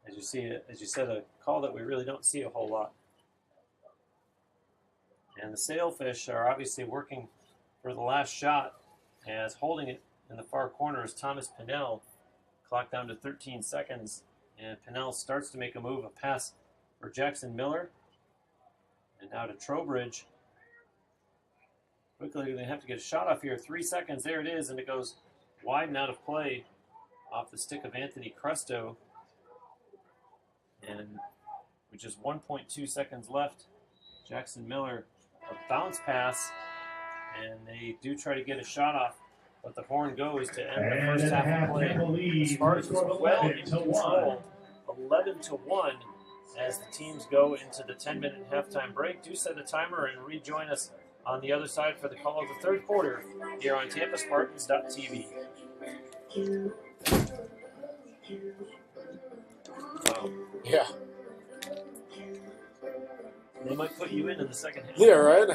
B: As you said, a call that we really don't see a whole lot. And the Sailfish are obviously working for the last shot, as holding it in the far corner is Thomas Pinnell. Clock down to 13 seconds, and Pinnell starts to make a move, a pass for Jackson Miller. And now to Trowbridge. Quickly, they have to get a shot off here. 3 seconds, there it is, and it goes wide and out of play off the stick of Anthony Cresto. And with just 1.2 seconds left, Jackson Miller, a bounce pass, and they do try to get a shot off, but the horn goes to end the
A: And
B: first
A: in the
B: half of play.
A: half-time
B: The
A: lead,
B: Spartans
A: score of
B: well in
A: 11-1.
B: control, 11-1, as the teams go into the 10-minute halftime break. Do set a timer and rejoin us on the other side for the call of the third quarter here on TampaSpartans.tv. Wow.
D: Yeah.
B: They might put you in the second half.
D: Yeah, right?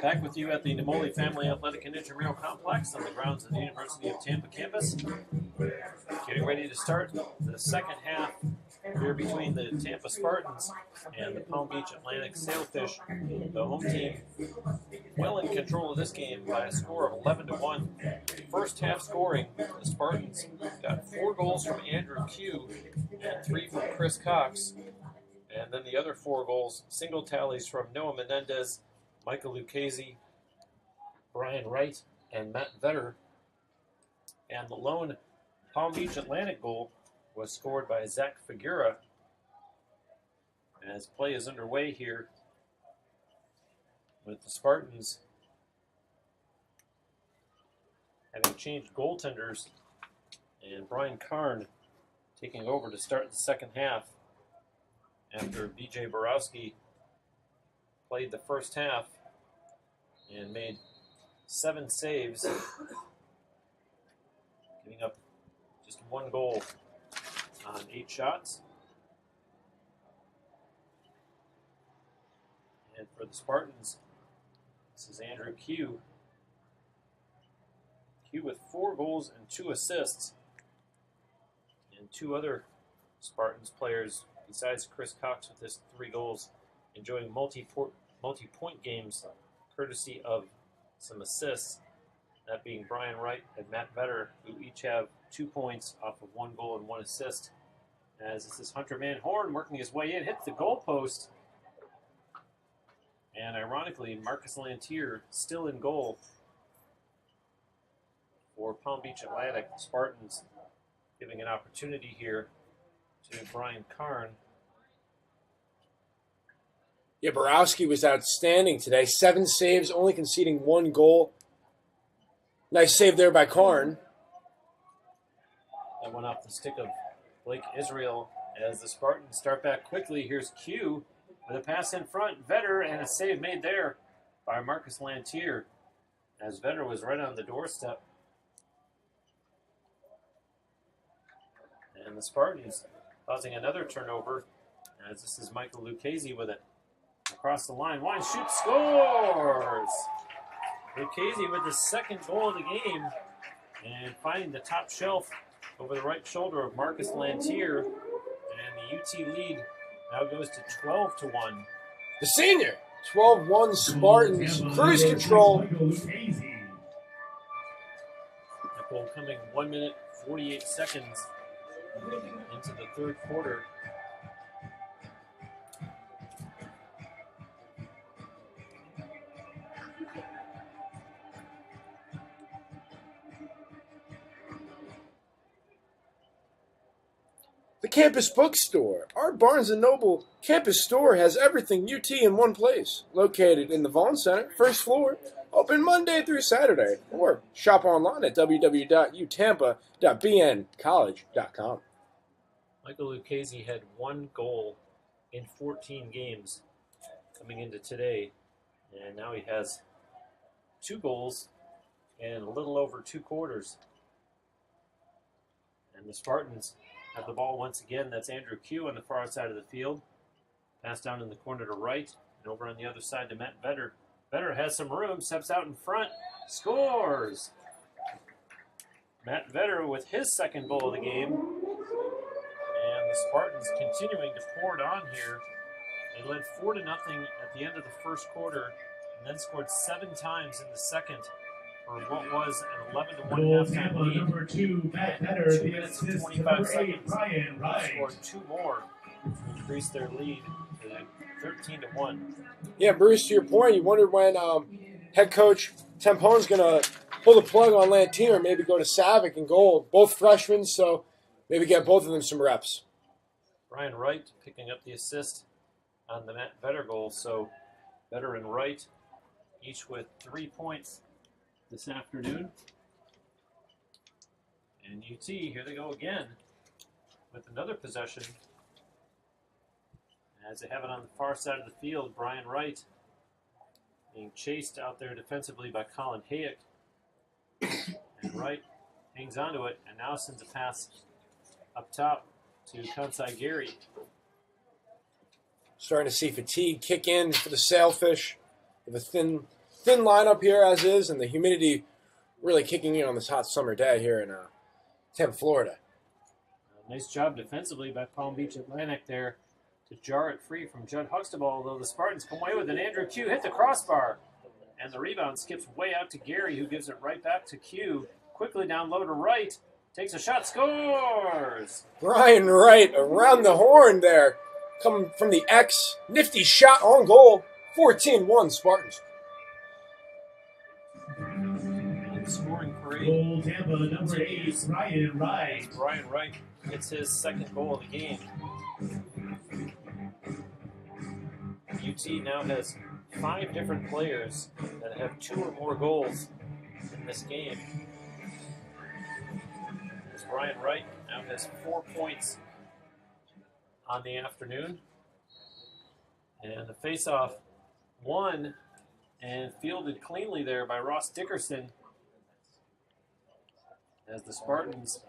B: Back with you at the Nemoli Family Athletic and Intramural Complex on the grounds of the University of Tampa campus. Getting ready to start the second half here between the Tampa Spartans and the Palm Beach Atlantic Sailfish. The home team well in control of this game by a score of 11-1. First half scoring, the Spartans got 4 goals from Andrew Q and 3 from Chris Cox. And then the other 4 goals, single tallies from Noah Menendez, Michael Lucchese, Brian Wright, and Matt Vetter. And the lone Palm Beach Atlantic goal was scored by Zach Figuera. As play is underway here with the Spartans having changed goaltenders and Brian Karn taking over to start the second half after BJ Borowski played the first half and made 7 saves, giving up just 1 goal on 8 shots. And for the Spartans, this is Andrew Q. Q with 4 goals and 2 assists. And 2 other Spartans players, besides Chris Cox with his 3 goals, enjoying multi-point games courtesy of some assists, that being Brian Wright and Matt Vetter, who each have 2 points off of 1 goal and 1 assist. As this is Hunter Van Horn working his way in, hits the goalpost. And ironically, Marcus Lantier still in goal for Palm Beach Atlantic. The Spartans giving an opportunity here to Brian Karn.
D: Yeah, Borowski was outstanding today. 7 saves, only conceding 1 goal. Nice save there by Karn.
B: That went off the stick of Blake Israel as the Spartans start back quickly. Here's Q with a pass in front. Vetter, and a save made there by Marcus Lantier as Vetter was right on the doorstep. And the Spartans causing another turnover as this is Michael Lucchese with it. Across the line, one shoot, scores! Lucchese with his 2nd goal of the game and finding the top shelf over the right shoulder of Marcus Lantier. And the UT lead now goes to 12-1.
D: The senior, 12-1 Spartans, cruise control.
B: That goal coming 1 minute, 48 seconds into the 3rd quarter.
D: The Campus Bookstore. Our Barnes & Noble Campus Store has everything UT in one place. Located in the Vaughn Center, 1st floor. Open Monday through Saturday. Or shop online at www.utampa.bncollege.com.
B: Michael Lucchese had 1 goal in 14 games coming into today. And now he has 2 goals in a little over 2 quarters. And the Spartans have the ball once again. That's Andrew Q on the far side of the field. Pass down in the corner to Wright. And over on the other side to Matt Vetter. Vetter has some room, steps out in front, scores! Matt Vetter with his 2nd goal of the game. And the Spartans continuing to pour it on here. They led 4-0 at the end of the 1st quarter and then scored 7 times in the 2nd. For what was an 11-1 halftime lead.
A: Number 2, Matt Vetter,
B: 2 minutes and 25 seconds.
A: Brian Wright.
B: Scored 2 more to increase their lead to 13-1.
D: Yeah, Bruce, to your point, you wondered when head coach Tempone's going to pull the plug on Lantier, maybe go to Savick and goal. Both freshmen, so maybe get both of them some reps.
B: Brian Wright picking up the assist on the Matt Vetter goal. So Vetter and Wright each with 3 points this afternoon. And UT, here they go again with another possession. As they have it on the far side of the field, Brian Wright being chased out there defensively by Colin Hayek. And Wright hangs onto it, and now sends a pass up top to Kansai Gary.
D: Starting to see fatigue kick in for the Sailfish. With a thin lineup here as is, and the humidity really kicking in on this hot summer day here in Tampa, Florida.
B: Nice job defensively by Palm Beach Atlantic there to jar it free from Judd Huxtable, although the Spartans come away with an Andrew Q hit the crossbar. And the rebound skips way out to Gary, who gives it right back to Q. Quickly down low to right. Takes a shot, scores!
D: Brian Wright around the horn there. Coming from the X. Nifty shot on goal. 14-1 Spartans.
B: And the scoring parade.
A: Goal Tampa, number 8, Brian Wright.
B: Brian Wright gets his second goal of the game. UT now has 5 different players that have 2 or more goals in this game. As Brian Wright now has 4 points on the afternoon. And the face-off won and fielded cleanly there by Ross Dickerson. As the Spartans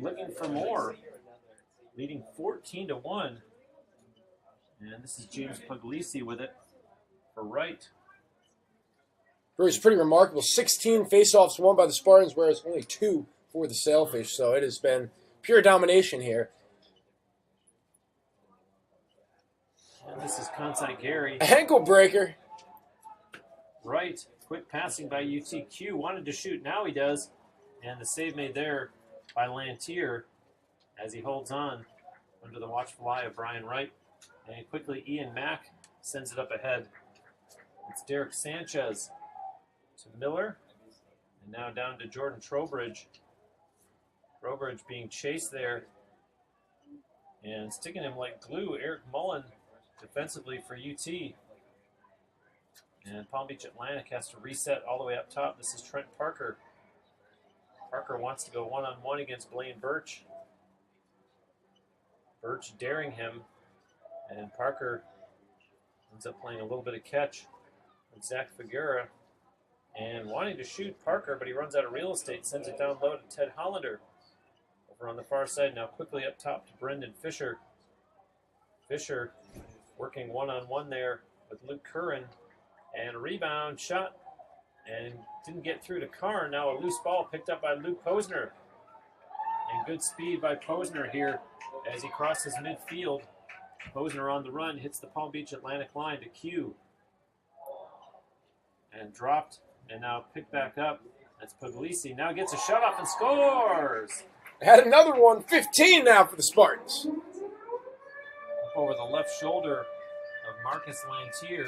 B: looking for more, leading 14-1. And this is James Puglisi with it for Wright.
D: It's pretty remarkable. 16 face-offs won by the Spartans, whereas only 2 for the Sailfish. So it has been pure domination here.
B: And this is Kansai Gary.
D: Ankle breaker.
B: Wright, quick passing by UTQ. Wanted to shoot, now he does. And the save made there by Lantier as he holds on under the watchful eye of Brian Wright. And quickly Ian Mack sends it up ahead. It's Derek Sanchez to Miller. And now down to Jordan Trowbridge. Trowbridge being chased there. And sticking him like glue, Eric Mullen defensively for UT. And Palm Beach Atlantic has to reset all the way up top. This is Trent Parker. Parker wants to go one-on-one against Blaine Birch. Birch daring him. And Parker ends up playing a little bit of catch with Zach Figuera. And wanting to shoot Parker, but he runs out of real estate, sends it down low to Ted Hollander. Over on the far side, now quickly up top to Brendan Fisher. Fisher working one-on-one there with Luke Curran. And a rebound shot. And didn't get through to Karn. Now a loose ball picked up by Luke Posner. And good speed by Posner here as he crosses midfield. Posner on the run, hits the Palm Beach Atlantic line to Q. And dropped, and now picked back up. That's Puglisi. Now gets a shot off and scores!
D: Had another one. 15 now for the Spartans.
B: Over the left shoulder of Marcus Lantier.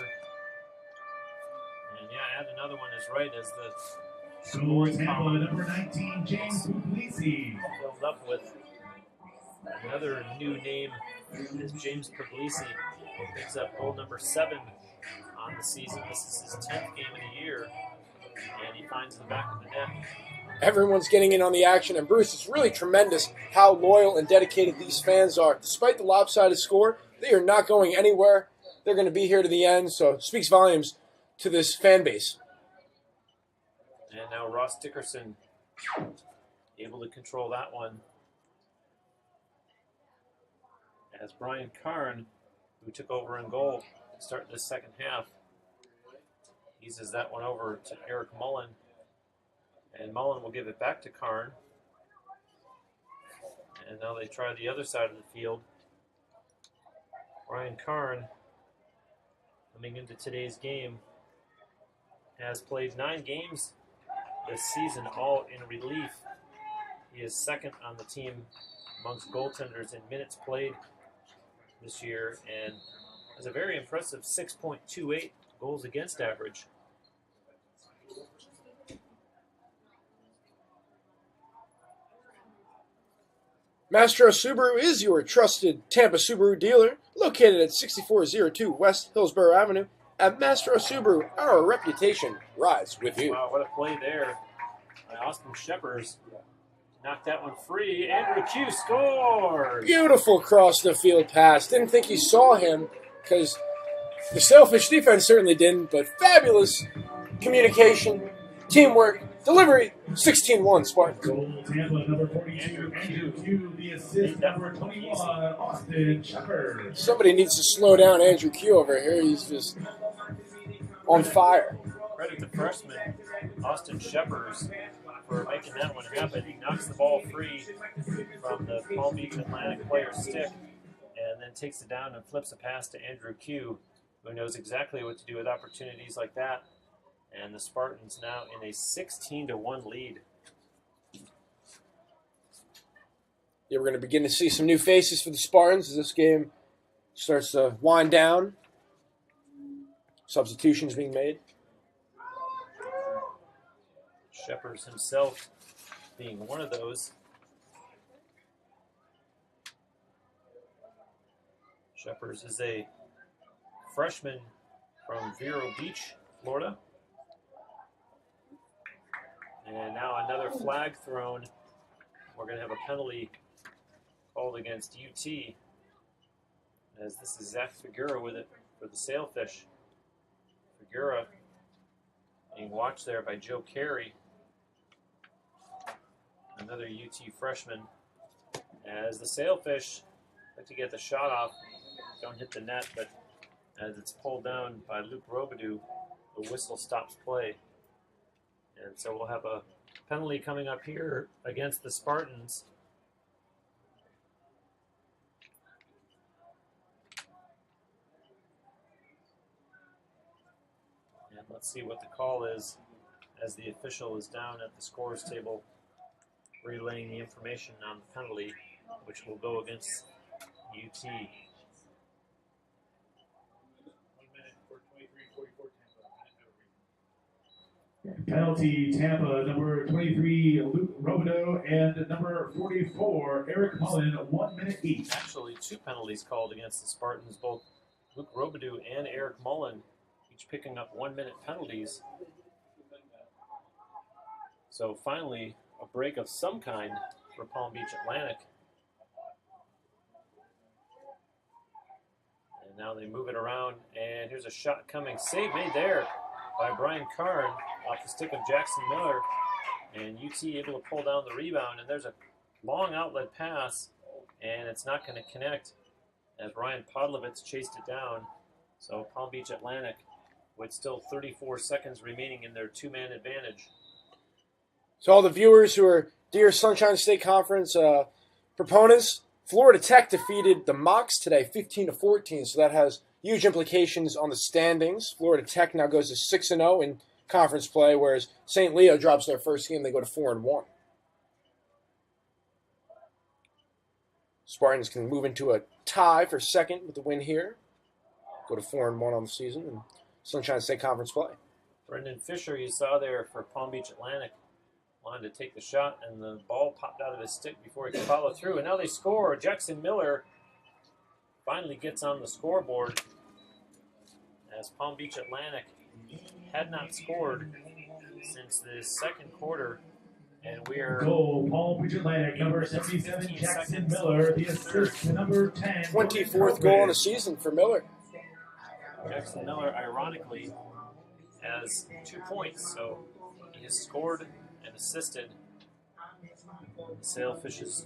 B: And yeah, add another one is right as the
A: Goal Tampa, number 19, James Puglisi.
B: filled up with another new name is James Puglisi. Picks up goal number 7 on the season. This is his 10th game of the year. And he finds the back of the net.
D: Everyone's getting in on the action, and Bruce, it's really tremendous how loyal and dedicated these fans are. Despite the lopsided score, they are not going anywhere. They're going to be here to the end, so it speaks volumes to this fan base.
B: And now Ross Dickerson able to control that one. As Brian Karn, who took over in goal to start this second half, eases that one over to Eric Mullen. And Mullen will give it back to Karn. And now they try the other side of the field. Brian Karn, coming into today's game, has played 9 games this season, all in relief. He is second on the team amongst goaltenders in minutes played this year and has a very impressive 6.28 goals against average.
D: Mastro Subaru is your trusted Tampa Subaru dealer, located at 6402 West Hillsborough Avenue. At Mastro Subaru, our reputation rides with you.
B: Wow, what a play there by Austin Sheppers. Knocked that one free. Andrew Q scores!
D: Beautiful cross the field pass. Didn't think he saw him because the Sailfish defense certainly didn't, but fabulous communication, teamwork, Delivery, 16-1 Spartans.
A: Goal Tampa, number 42, Andrew Q. The assist, number 21, Austin Shepard.
D: Somebody needs to slow down Andrew Q over here. He's just on fire.
B: Credit the freshman, Austin Shepard, for making that one happen. He knocks the ball free from the Palm Beach Atlantic player's stick and then takes it down and flips a pass to Andrew Q, who knows exactly what to do with opportunities like that. And the Spartans now in a 16-1 lead.
D: Yeah, we're going to begin to see some new faces for the Spartans as this game starts to wind down. Substitutions being made.
B: Shepard himself being one of those. Shepard is a freshman from Vero Beach, Florida. And now another flag thrown. We're going to have a penalty called against UT, as this is Zach Figueroa with it for the Sailfish. Figueroa being watched there by Joe Carey, another UT freshman, as the Sailfish like to get the shot off. Don't hit the net, but as it's pulled down by Luke Robidoux, the whistle stops play. And so we'll have a penalty coming up here against the Spartans. And let's see what the call is as the official is down at the scores table relaying the information on the penalty, which will go against UT.
A: Penalty Tampa, number 23, Luke Robidoux, and number 44, Eric Mullen, 1 minute each.
B: Actually, two penalties called against the Spartans, both Luke Robidoux and Eric Mullen, each picking up 1 minute penalties. So finally, a break of some kind for Palm Beach Atlantic. And now they move it around, and here's a shot coming. Save made there by Brian Karn off the stick of Jackson Miller, and UT able to pull down the rebound, and there's a long outlet pass, and it's not going to connect as Ryan Podlovitz chased it down. So Palm Beach Atlantic with still 34 seconds remaining in their two-man advantage.
D: So all the viewers who are Deer Sunshine State Conference proponents, Florida Tech defeated the Mocs today 15-14, so that has huge implications on the standings. Florida Tech now goes to 6-0 in conference play, whereas St. Leo drops their first game. They go to 4-1. Spartans can move into a tie for second with the win here. Go to 4-1 on the season in Sunshine State Conference play.
B: Brendan Fisher, you saw there for Palm Beach Atlantic, wanted to take the shot, and the ball popped out of his stick before he could follow through. And now they score. Jackson Miller finally gets on the scoreboard as Palm Beach Atlantic had not scored since the second quarter, and we are
A: goal Palm Beach Atlantic, number 77 Jackson Miller, the assist to number 10.
D: 24th goal in the season for Miller.
B: Jackson Miller, ironically, has 2 points, so he has scored and assisted the Sailfish's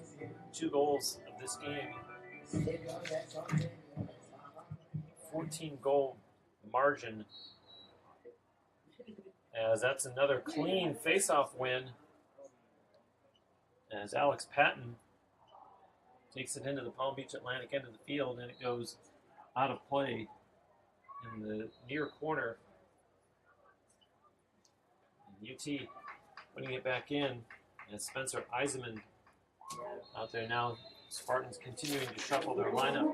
B: 2 goals of this game. 14-goal margin, as that's another clean face-off win as Alex Patton takes it into the Palm Beach Atlantic end of the field, and it goes out of play in the near corner. And UT putting it back in, and Spencer Eisenman out there now. Spartans continuing to shuffle their lineup.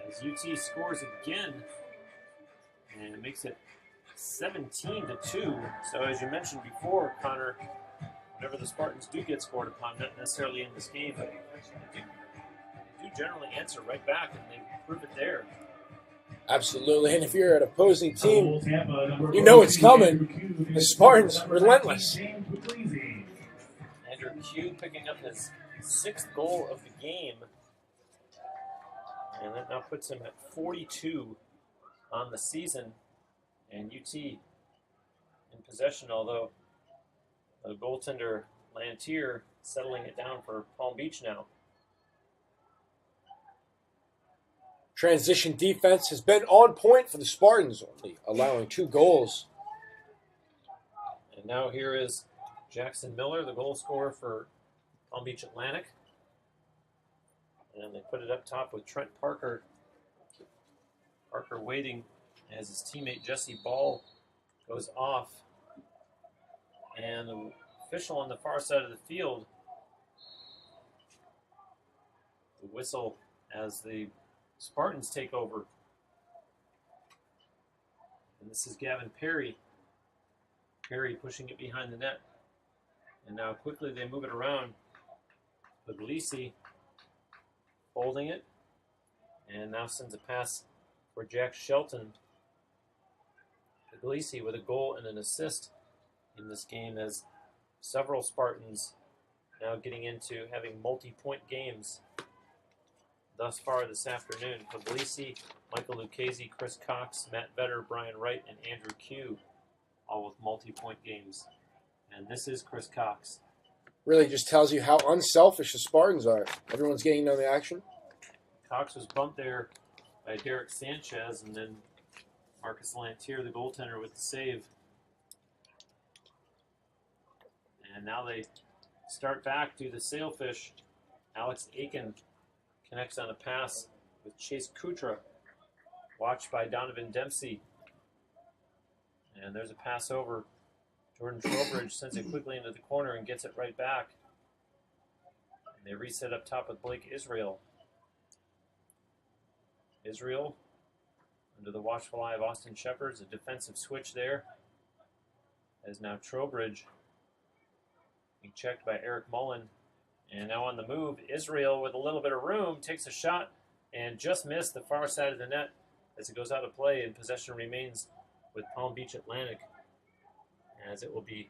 B: As UT scores again, and it makes it 17-2. So as you mentioned before, Connor, whenever the Spartans do get scored upon, not necessarily in this game, but they do generally answer right back, and they prove it there.
D: Absolutely, and if you're an opposing team, you know it's coming. The Spartans, relentless.
B: Andrew Q picking up his 6th goal of the game, and that now puts him at 42 on the season. And UT in possession, although the goaltender Lantier settling it down for Palm Beach now.
D: Transition defense has been on point for the Spartans, only allowing 2 goals.
B: And now here is Jackson Miller, the goal scorer for Palm Beach Atlantic. And they put it up top with Trent Parker. Parker waiting as his teammate Jesse Ball goes off. And the official on the far side of the field, the whistle as the Spartans take over. And this is Gavin Perry. Perry pushing it behind the net. And now quickly they move it around. Puglisi holding it. And now sends a pass for Jack Shelton. Puglisi with a goal and an assist in this game, as several Spartans now getting into having multi-point games thus far this afternoon. Puglisi, Michael Lucchese, Chris Cox, Matt Vetter, Brian Wright, and Andrew Q, all with multi-point games. And this is Chris Cox.
D: Really just tells you how unselfish the Spartans are. Everyone's getting in on the action.
B: Cox was bumped there by Derek Sanchez, and then Marcus Lantier, the goaltender, with the save. And now they start back to the Sailfish. Alex Aiken connects on a pass with Chase Kutra, watched by Donovan Dempsey. And there's a pass over. Jordan Trowbridge sends it quickly into the corner and gets it right back. And they reset up top with Blake Israel. Israel, under the watchful eye of Austin Shepard, a defensive switch there. As now Trowbridge being checked by Eric Mullen. And now on the move, Israel with a little bit of room takes a shot and just missed the far side of the net as it goes out of play, and possession remains with Palm Beach Atlantic, as it will be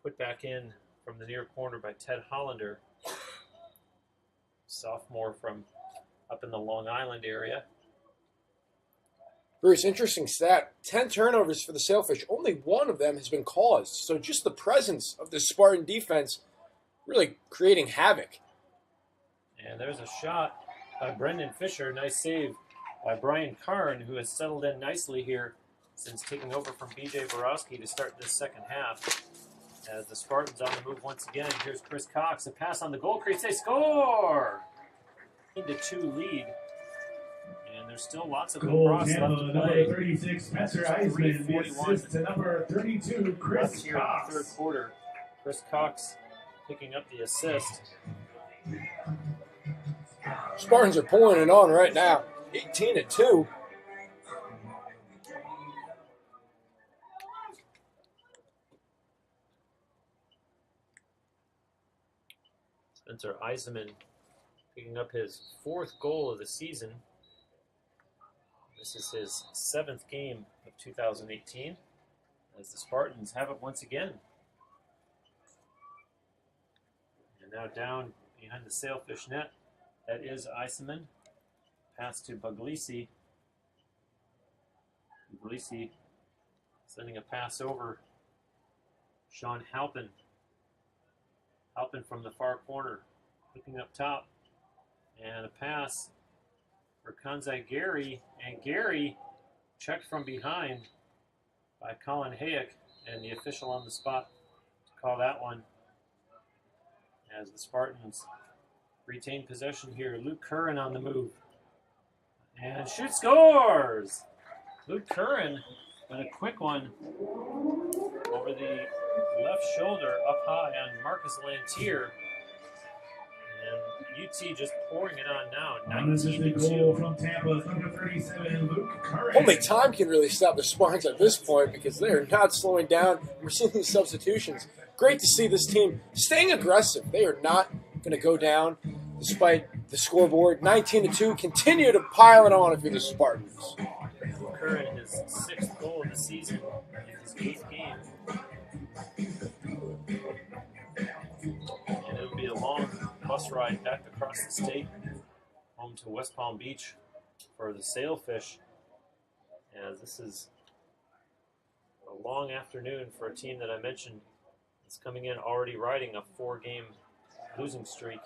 B: put back in from the near corner by Ted Hollander, sophomore from up in the Long Island area.
D: Bruce, interesting stat. 10 turnovers for the Sailfish. Only 1 of them has been caused. So just the presence of the Spartan defense really creating havoc.
B: And there's a shot by Brendan Fisher. Nice save by Brian Karn, who has settled in nicely here since taking over from B.J. Borowski to start this second half. As the Spartans on the move once again. Here's Chris Cox. A pass on the goal crease. They score! 8-2 lead. And there's still lots of
A: Goal
B: lacrosse
A: Tampa,
B: left to
A: number
B: play.
A: 36, Spencer Eisman. The assist to number 32, Chris
B: Left here in the
A: Cox.
B: third quarter. Chris Cox picking up the assist.
D: Spartans are pulling it on right now. 18-2.
B: Spencer Eisenman picking up his 4th goal of the season. This is his 7th game of 2018, as the Spartans have it once again. And now down behind the Sailfish net, that is Eisenman. Pass to Puglisi. Puglisi sending a pass over. Sean Halpin. Halpin from the far corner, looking up top. And a pass for Kanzai Gary. And Gary checked from behind by Colin Hayek, and the official on the spot to call that one, as the Spartans retain possession here. Luke Curran on the move. And shoot, scores! Luke Curran with a quick one over the left shoulder up high on Marcus Lantier. And UT just pouring it on now.
A: This is the goal
B: 19-2.
A: from Tampa, number 37, Luke Curran.
D: Only time can really stop the Spartans at this point, because they are not slowing down. We're seeing these substitutions. Great to see this team staying aggressive. They are not going to go down despite the scoreboard. 19-2. Continue to pile it on if you're the Spartans.
B: Curran, his 6th goal of the season in his 8th game. And it'll be a long bus ride back across the state, home to West Palm Beach for the Sailfish. As this is A long afternoon for a team that I mentioned is coming in already riding a 4-game losing streak.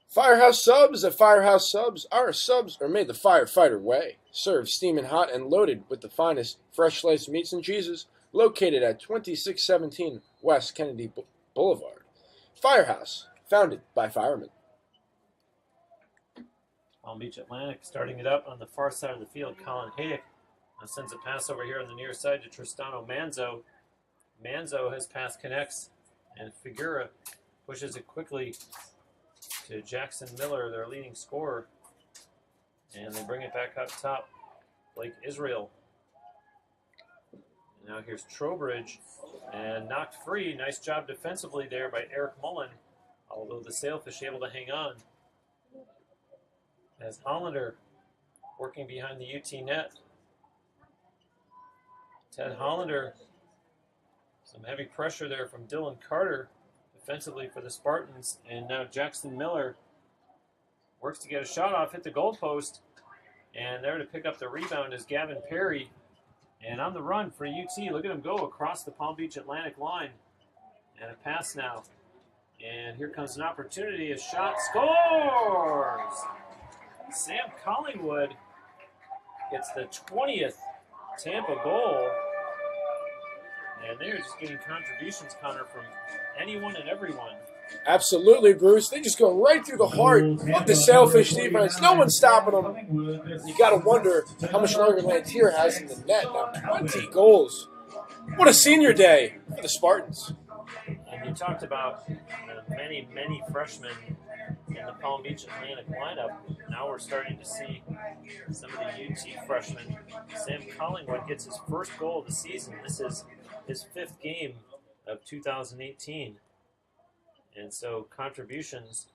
D: Firehouse Subs. At Firehouse Subs, our subs are made the firefighter way. Served steaming hot and loaded with the finest fresh sliced meats and cheeses. Located at 2617 West Kennedy Boulevard. Firehouse, founded by firemen.
B: Palm Beach Atlantic starting it up on the far side of the field. Colin Hayek now sends a pass over here on the near side to Tristano Manzo. Manzo, his pass connects, and Figura pushes it quickly to Jackson Miller, their leading scorer. And they bring it back up top. Blake Israel. And now here's Trowbridge, and knocked free. Nice job defensively there by Eric Mullen, although the Sailfish able to hang on. As Hollander working behind the UT net. Ted Hollander, some heavy pressure there from Dylan Carter defensively for the Spartans. And now Jackson Miller works to get a shot off, hit the goalpost. And there to pick up the rebound is Gavin Perry. And on the run for UT, look at him go across the Palm Beach Atlantic line. And a pass now. And here comes an opportunity, a shot, scores! Sam Collingwood gets the 20th Tampa goal. And they're just getting contributions, Connor, from anyone and everyone.
D: Absolutely, Bruce. They just go right through the heart of the Sailfish defense. No one's stopping them. You got to wonder how much longer Lantier has in the net. Now, 20 goals. What a senior day for the Spartans.
B: And you talked about many, many freshmen in the Palm Beach Atlantic lineup. Now we're starting to see some of the UT freshmen. Sam Collingwood gets his first goal of the season. This is his 5th game of 2018. And so contributions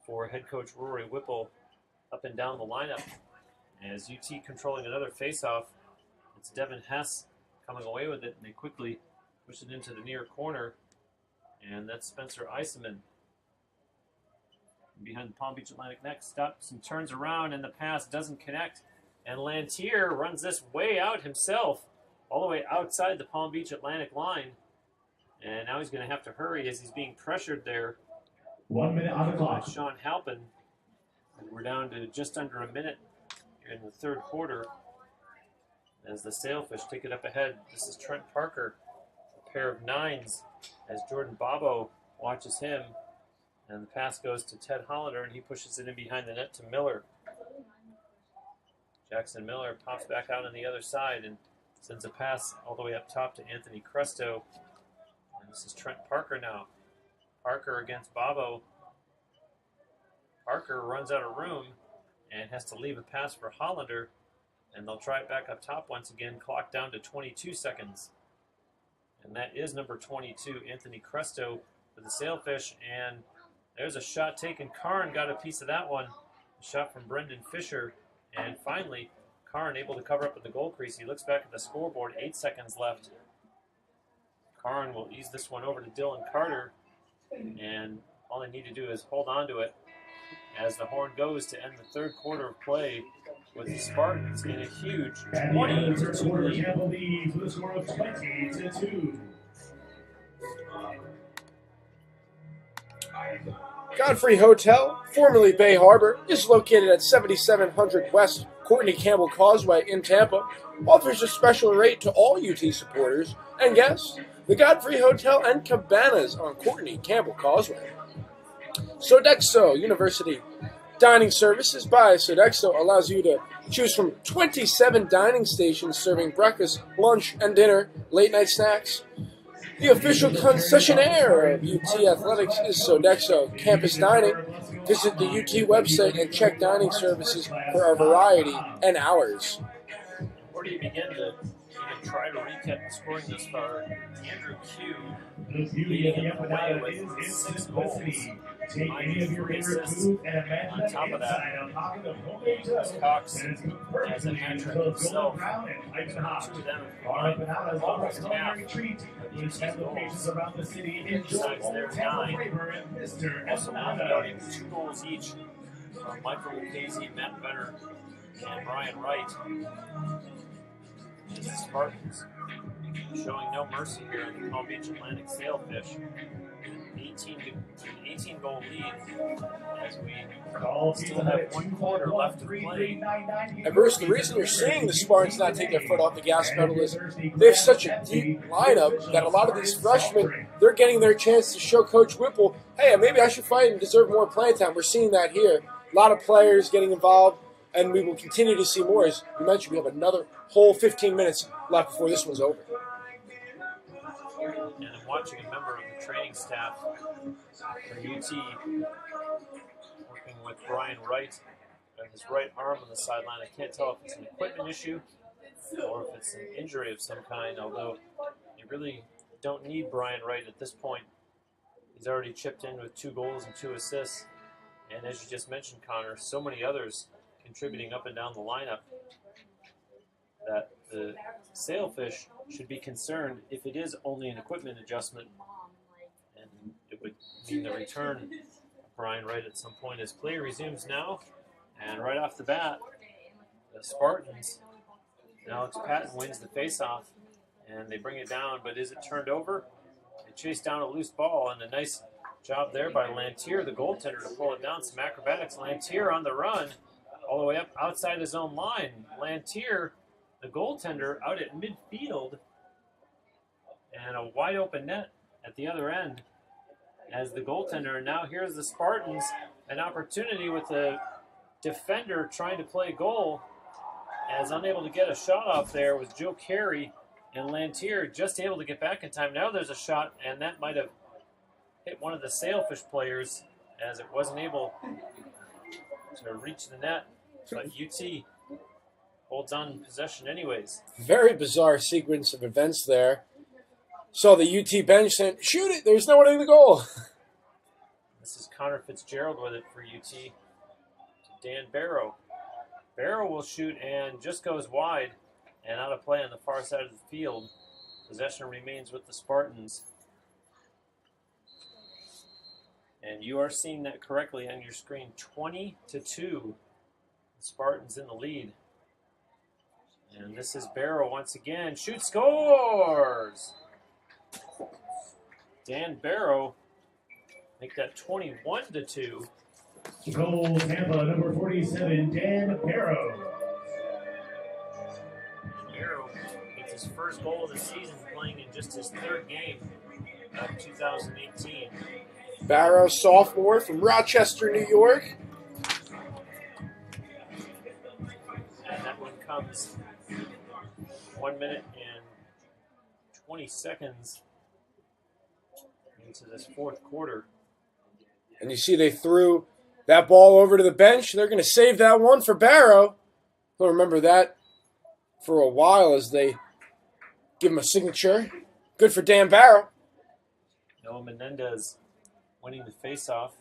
B: for head coach Rory Whipple up and down the lineup. As UT controlling another faceoff, it's Devin Hess coming away with it, and they quickly push it into the near corner. And that's Spencer Eisenman. Behind the Palm Beach Atlantic next, stops and turns around, and the pass doesn't connect. And Lantier runs this way out himself, all the way outside the Palm Beach Atlantic line. And now he's going to have to hurry as he's being pressured there.
A: 1 minute on the clock.
B: Sean Halpin. And we're down to just under a minute in the third quarter as the Sailfish take it up ahead. This is Trent Parker, a pair of 9s, as Jordan Bobo watches him. And the pass goes to Ted Hollander, and he pushes it in behind the net to Miller. Jackson Miller pops back out on the other side and sends a pass all the way up top to Anthony Cresto. And this is Trent Parker now. Parker against Bobo. Parker runs out of room and has to leave a pass for Hollander. And they'll try it back up top once again, clock down to 22 seconds. And that is number 22, Anthony Cresto, for the Sailfish. And there's a shot taken. Karn got a piece of that one. A shot from Brendan Fisher. And finally, Karn able to cover up at the goal crease. He looks back at the scoreboard, 8 seconds left. Karn will ease this one over to Dylan Carter. And all they need to do is hold on to it as the horn goes to end the third quarter of play with the Spartans in a huge 20-2 lead.
A: Tampa leads with a score of 20-2.
D: Godfrey Hotel, formerly Bay Harbor, is located at 7700 West Courtney Campbell Causeway in Tampa. Offers a special rate to all UT supporters and guests. The Godfrey Hotel and Cabanas on Courtney Campbell Causeway. Sodexo University Dining Services by Sodexo allows you to choose from 27 dining stations serving breakfast, lunch, and dinner, late night snacks. The official concessionaire of UT Athletics is Sodexo Campus Dining. Visit the UT website and check dining services for our variety and hours.
B: Where do you begin to even try to recap the scoring this far? Andrew Q leading it away with 6 goals.
A: Take any of your favorite food and imagine
B: On top of that,
A: inside a pocket of homemade dough.
B: Cox
A: And it's
B: has a
A: perfectly
B: hat-trick
A: until
B: himself.
A: golden brown and pipes and hops.
B: 2 of them
A: Our open house is
B: almost
A: almost a
B: half
A: culinary treat.
B: of
A: With 10
B: UT's
A: locations
B: goals.
A: around the city, enjoy
B: Besides
A: old
B: their
A: Tampa
B: 9.
A: flavor and Mr.
B: Also
A: Empanadas.
B: noting 2 goals each from Michael Lucchese, Matt Benner, And Brian Wright is the Spartans showing no mercy here in the Palm Beach Atlantic Sailfish. 18 goal lead as we still have 1 quarter left to play.
D: And Bruce, the reason you're seeing the Spartans not take their foot off the gas pedal is they have such a deep lineup that a lot of these freshmen, they're getting their chance to show Coach Whipple, hey, maybe I should fight and deserve more playing time. We're seeing that here. A lot of players getting involved, and we will continue to see more. As you mentioned, we have another whole 15 minutes left before this one's over.
B: And I'm watching a member of the training staff for UT working with Brian Wright on his right arm on the sideline. I can't tell if it's an equipment issue or if it's an injury of some kind, although you really don't need Brian Wright at this point. He's already chipped in with 2 goals and 2 assists. And as you just mentioned, Connor, so many others contributing up and down the lineup that the Sailfish should be concerned if it is only an equipment adjustment, and it would mean the return of Brian Wright at some point as play resumes now. And right off the bat, the Spartans, Alex Patton wins the faceoff, and they bring it down, but is it turned over? They chase down a loose ball, and a nice job there by Lantier, the goaltender, to pull it down. Some acrobatics. Lantier on the run, all the way up outside his own line. Lantier, the goaltender, out at midfield, and a wide open net at the other end as the goaltender. And now here's the Spartans, an opportunity with the defender trying to play goal, as unable to get a shot off there was Joe Carey, and Lantier just able to get back in time. Now there's a shot, and that might have hit one of the Sailfish players as it wasn't able to reach the net, but UT holds on possession anyways.
D: Very bizarre sequence of events there. Saw the UT bench saying, shoot it, there's no one in the goal.
B: This is Connor Fitzgerald with it for UT. Dan Barrow. Barrow will shoot and just goes wide and out of play on the far side of the field. Possession remains with the Spartans. And you are seeing that correctly on your screen. 20-2. The Spartans in the lead. And this is Barrow once again. Shoot, scores! Dan Barrow make that 21-2.
A: Goal Tampa, number 47, Dan Barrow.
B: Barrow gets his first goal of the season, playing in just his 3rd game of 2018.
D: Barrow, sophomore from Rochester, New York.
B: And that one comes 1 minute and 20 seconds into this 4th quarter.
D: And you see they threw that ball over to the bench. They're going to save that one for Barrow. He'll remember that for a while as they give him a signature. Good for Dan Barrow.
B: Noah Menendez winning the faceoff,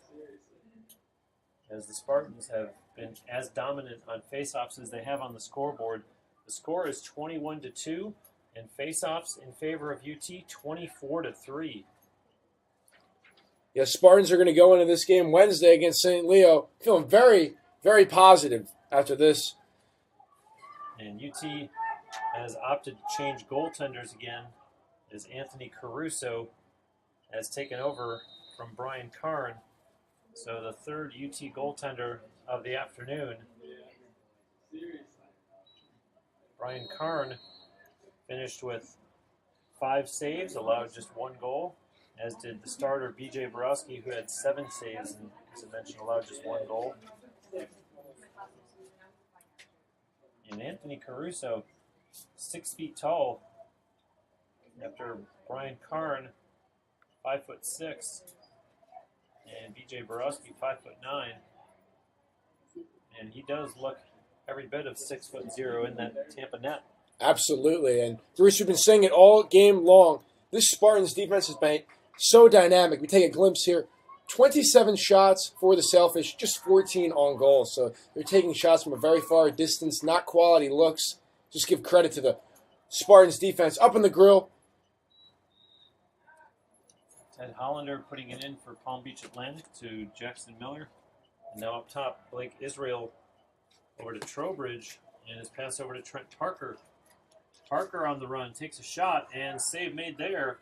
B: as the Spartans have been as dominant on faceoffs as they have on the scoreboard. The score is 21-2, and faceoffs in favor of UT 24-3.
D: Yeah, Spartans are going to go into this game Wednesday against St. Leo feeling very, very positive after this.
B: And UT has opted to change goaltenders again, as Anthony Caruso has taken over from Brian Karn. So the 3rd UT goaltender of the afternoon. Brian Karn finished with 5 saves, allowed just 1 goal, as did the starter BJ Borowski, who had 7 saves and, as I mentioned, allowed just 1 goal. And Anthony Caruso, 6 feet tall, after Brian Karn, 5'6", and BJ Borowski, 5'9", and he does look every bit of 6'0" in that Tampa net.
D: Absolutely, and Bruce, we've been saying it all game long. This Spartans defense has been so dynamic. We take a glimpse here. 27 shots for the Sailfish, just 14 on goal. So they're taking shots from a very far distance, not quality looks. Just give credit to the Spartans defense. Up in the grill.
B: Ted Hollander putting it in for Palm Beach Atlantic to Jackson Miller. And now up top, Blake Israel over to Trowbridge, and his pass over to Trent Parker. Parker on the run, takes a shot, and save made there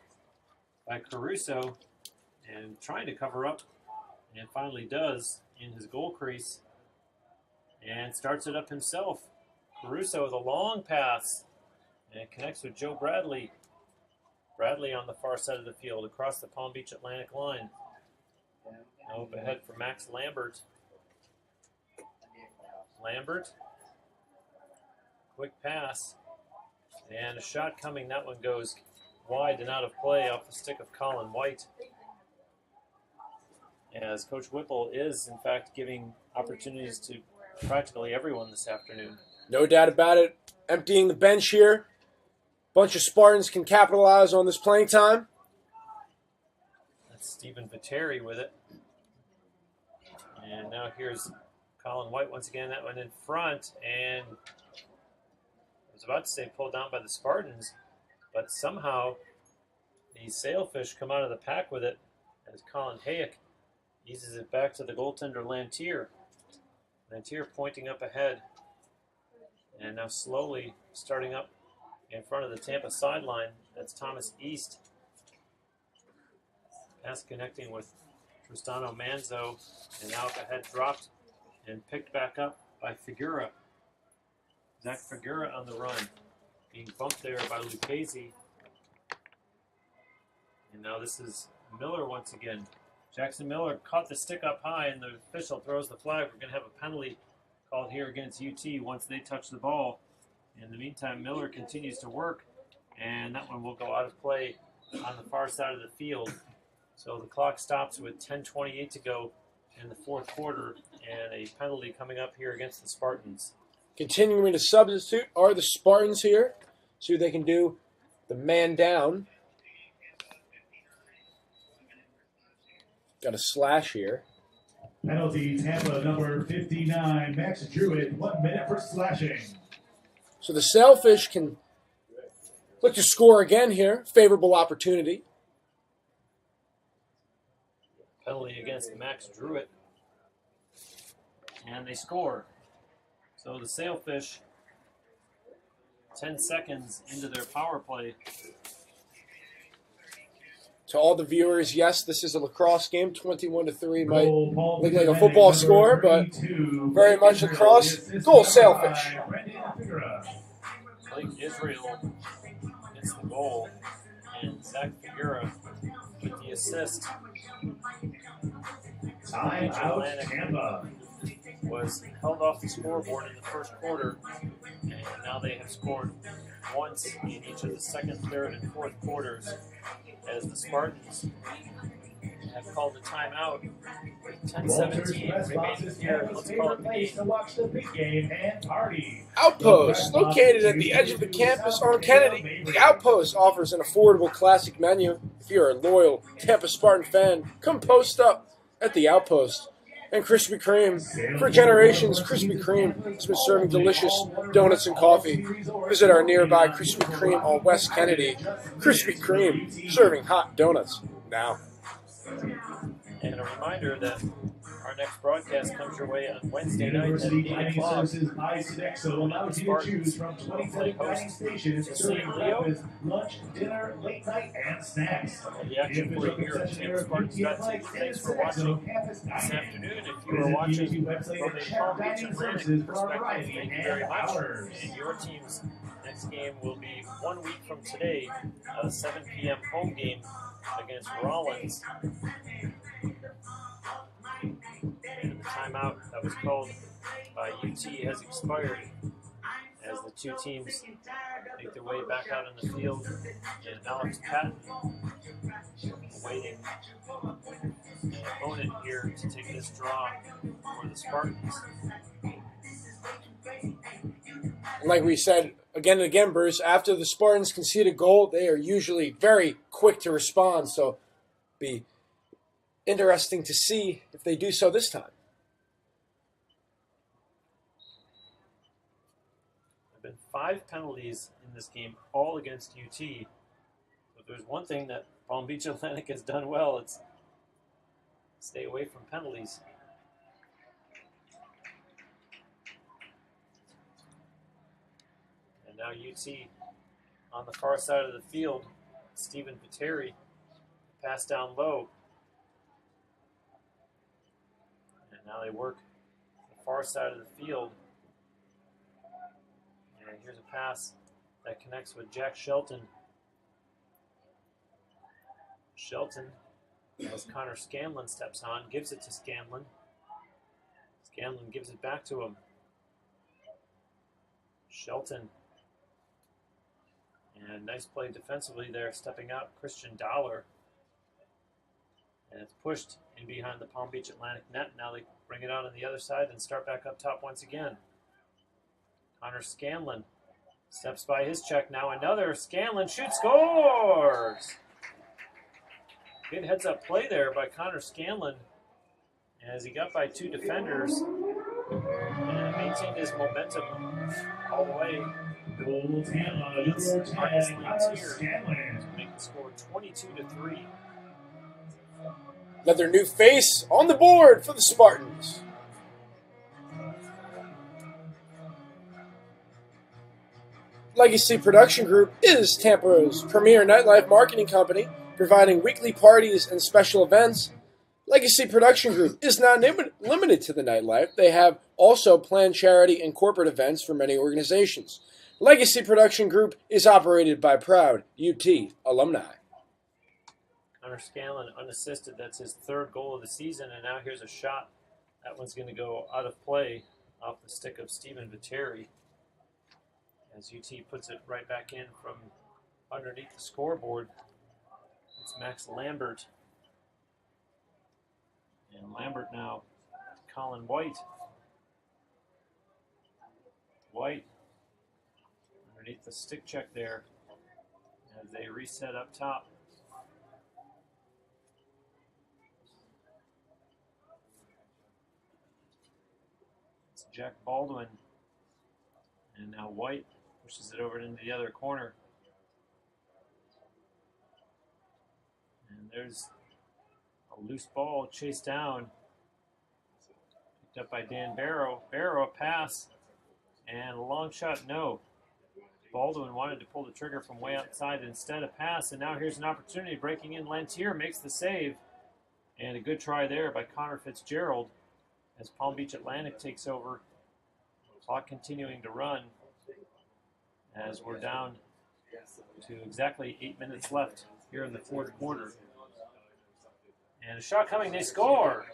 B: by Caruso, and trying to cover up, and finally does in his goal crease, and starts it up himself. Caruso with a long pass, and connects with Joe Bradley. Bradley on the far side of the field, across the Palm Beach Atlantic line. Now up ahead for Max Lambert. Lambert, quick pass, and a shot coming. That one goes wide and out of play off the stick of Colin White. As Coach Whipple is, in fact, giving opportunities to practically everyone this afternoon.
D: No doubt about it. Emptying the bench here. Bunch of Spartans can capitalize on this playing time.
B: That's Stephen Viteri with it. And now here's Colin White once again. That one in front, and I was about to say pulled down by the Spartans, but somehow the Sailfish come out of the pack with it as Colin Hayek eases it back to the goaltender Lantier. Lantier pointing up ahead, and now slowly starting up in front of the Tampa sideline. That's Thomas East. Pass connecting with Tristano Manzo, and now up ahead dropped and picked back up by Figura. Zach Figura on the run, being bumped there by Lucchese. And now this is Miller once again. Jackson Miller caught the stick up high, and the official throws the flag. We're going to have a penalty called here against UT once they touch the ball. In the meantime, Miller continues to work, and that one will go out of play on the far side of the field. So the clock stops with 10:28 to go in the fourth quarter, and a penalty coming up here against the Spartans.
D: Continuing to substitute are the Spartans here. See what they can do. The man down. Got a slash here.
A: Penalty, Tampa, number 59, Max Druitt, 1 minute for slashing.
D: So the Sailfish can look to score again here. Favorable opportunity.
B: Penalty against Max Druitt. And they score. So the Sailfish, 10 seconds into their power play.
D: To all the viewers, yes, this is a lacrosse game. 21-3 might
A: Goal,
D: look like a football score, but
A: 32,
D: very much lacrosse. Goal, Sailfish.
B: Blake Israel gets the goal, and Zach Figura with the assist.
A: Time out, Tampa.
B: Was held off the scoreboard in the first quarter, and now they have scored once in each of the second, third, and fourth quarters as the Spartans have called a timeout. 10-17 remaining here. Let's call it the game.
A: To watch the big game and party.
D: Outpost, located at the edge of the campus on Kennedy. The Outpost offers an affordable classic menu. If you're a loyal Tampa Spartan fan, come post up at the Outpost. And Krispy Kreme. For generations, Krispy Kreme has been serving delicious donuts and coffee. Visit our nearby Krispy Kreme on West Kennedy. Krispy Kreme, serving hot donuts now.
B: And a reminder that our next broadcast comes your way on Wednesday night at
A: University
B: 8
A: Dining
B: o'clock.
A: Services by Sodexo allows you to choose from 27 dining stations serving breakfast, lunch, dinner, late night, and snacks.
B: The action
A: If
B: for
A: it's
B: you here
A: a
B: at
A: concessionaire
B: Tampa
A: of
B: Spartans.
A: UTF Lights,
B: Thanks for
A: Sodexo
B: watching
A: Campus
B: this
A: Dining.
B: afternoon. If you
A: Visit
B: are
A: the
B: watching
A: UT website
B: from
A: and
B: a
A: check
B: Palm Beach
A: dining
B: Atlantic
A: services for a
B: perspective,
A: variety
B: thank you
A: and
B: very much.
A: hours.
B: And your team's next game will be 1 week from today, a 7 p.m. home game against Rollins. And the timeout that was called by UT has expired as the two teams make their way back out in the field. And Alex Patton awaiting an opponent here to take this draw for the Spartans.
D: Like we said again and again, Bruce, after the Spartans concede a goal, they are usually very quick to respond. So be interesting to see if they do so this time.
B: There have been 5 penalties in this game, all against UT. But there's one thing that Palm Beach Atlantic has done well, it's stay away from penalties. now UT on the far side of the field. Stephen Viteri pass down low. And now they work the far side of the field. And here's a pass that connects with Jack Shelton. Shelton, as Connor Scanlon steps on, gives it to Scanlon. Scanlon gives it back to him. Shelton. And nice play defensively there, stepping up, Christian Dollar. And it's pushed in behind the Palm Beach Atlantic net. Now they bring it out on the other side and start back up top once again. Connor Scanlon steps by his check. Now another. Scanlon shoots, scores! Good heads-up play there by Connor Scanlon as he got by two defenders and maintained his momentum all the way.
A: Goal Tampa, number 10, Connor Scanlon.
B: To make the score 22-3.
D: Another new face on the board for the Spartans. Legacy Production Group is Tampa's premier nightlife marketing company, providing weekly parties and special events. Legacy Production Group is not limited to the nightlife. They have also planned charity and corporate events for many organizations. Legacy Production Group is operated by proud UT alumni.
B: Connor Scanlon unassisted. That's his third goal of the season. And now here's a shot. That one's going to go out of play off the stick of Stephen Viteri. As UT puts it right back in from underneath the scoreboard. It's Max Lambert. And Lambert now to Colin White. White underneath the stick check there as they reset up top. It's Jack Baldwin. And now White pushes it over into the other corner. And there's a loose ball chased down. Picked up by Dan Barrow. Barrow, a pass. And a long shot, no. Baldwin wanted to pull the trigger from way outside, instead a pass. And now here's an opportunity. Breaking in, Lantier makes the save. And a good try there by Connor Fitzgerald as Palm Beach Atlantic takes over. Clock continuing to run as we're down to exactly 8 minutes left here in the fourth quarter. And a shot coming, they score!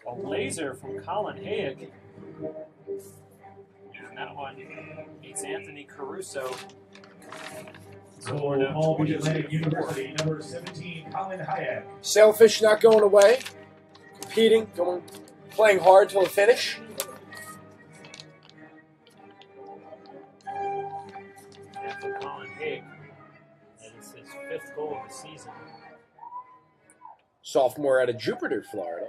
B: A laser from Colin Hayek. And that one beats Anthony Caruso.
A: Goal Palm Beach Atlantic University, number 17, Colin Hayek.
D: Sailfish not going away, competing, playing hard till the finish.
B: And for Colin Hayek, that is his fifth goal of the season.
D: Sophomore out of Jupiter, Florida.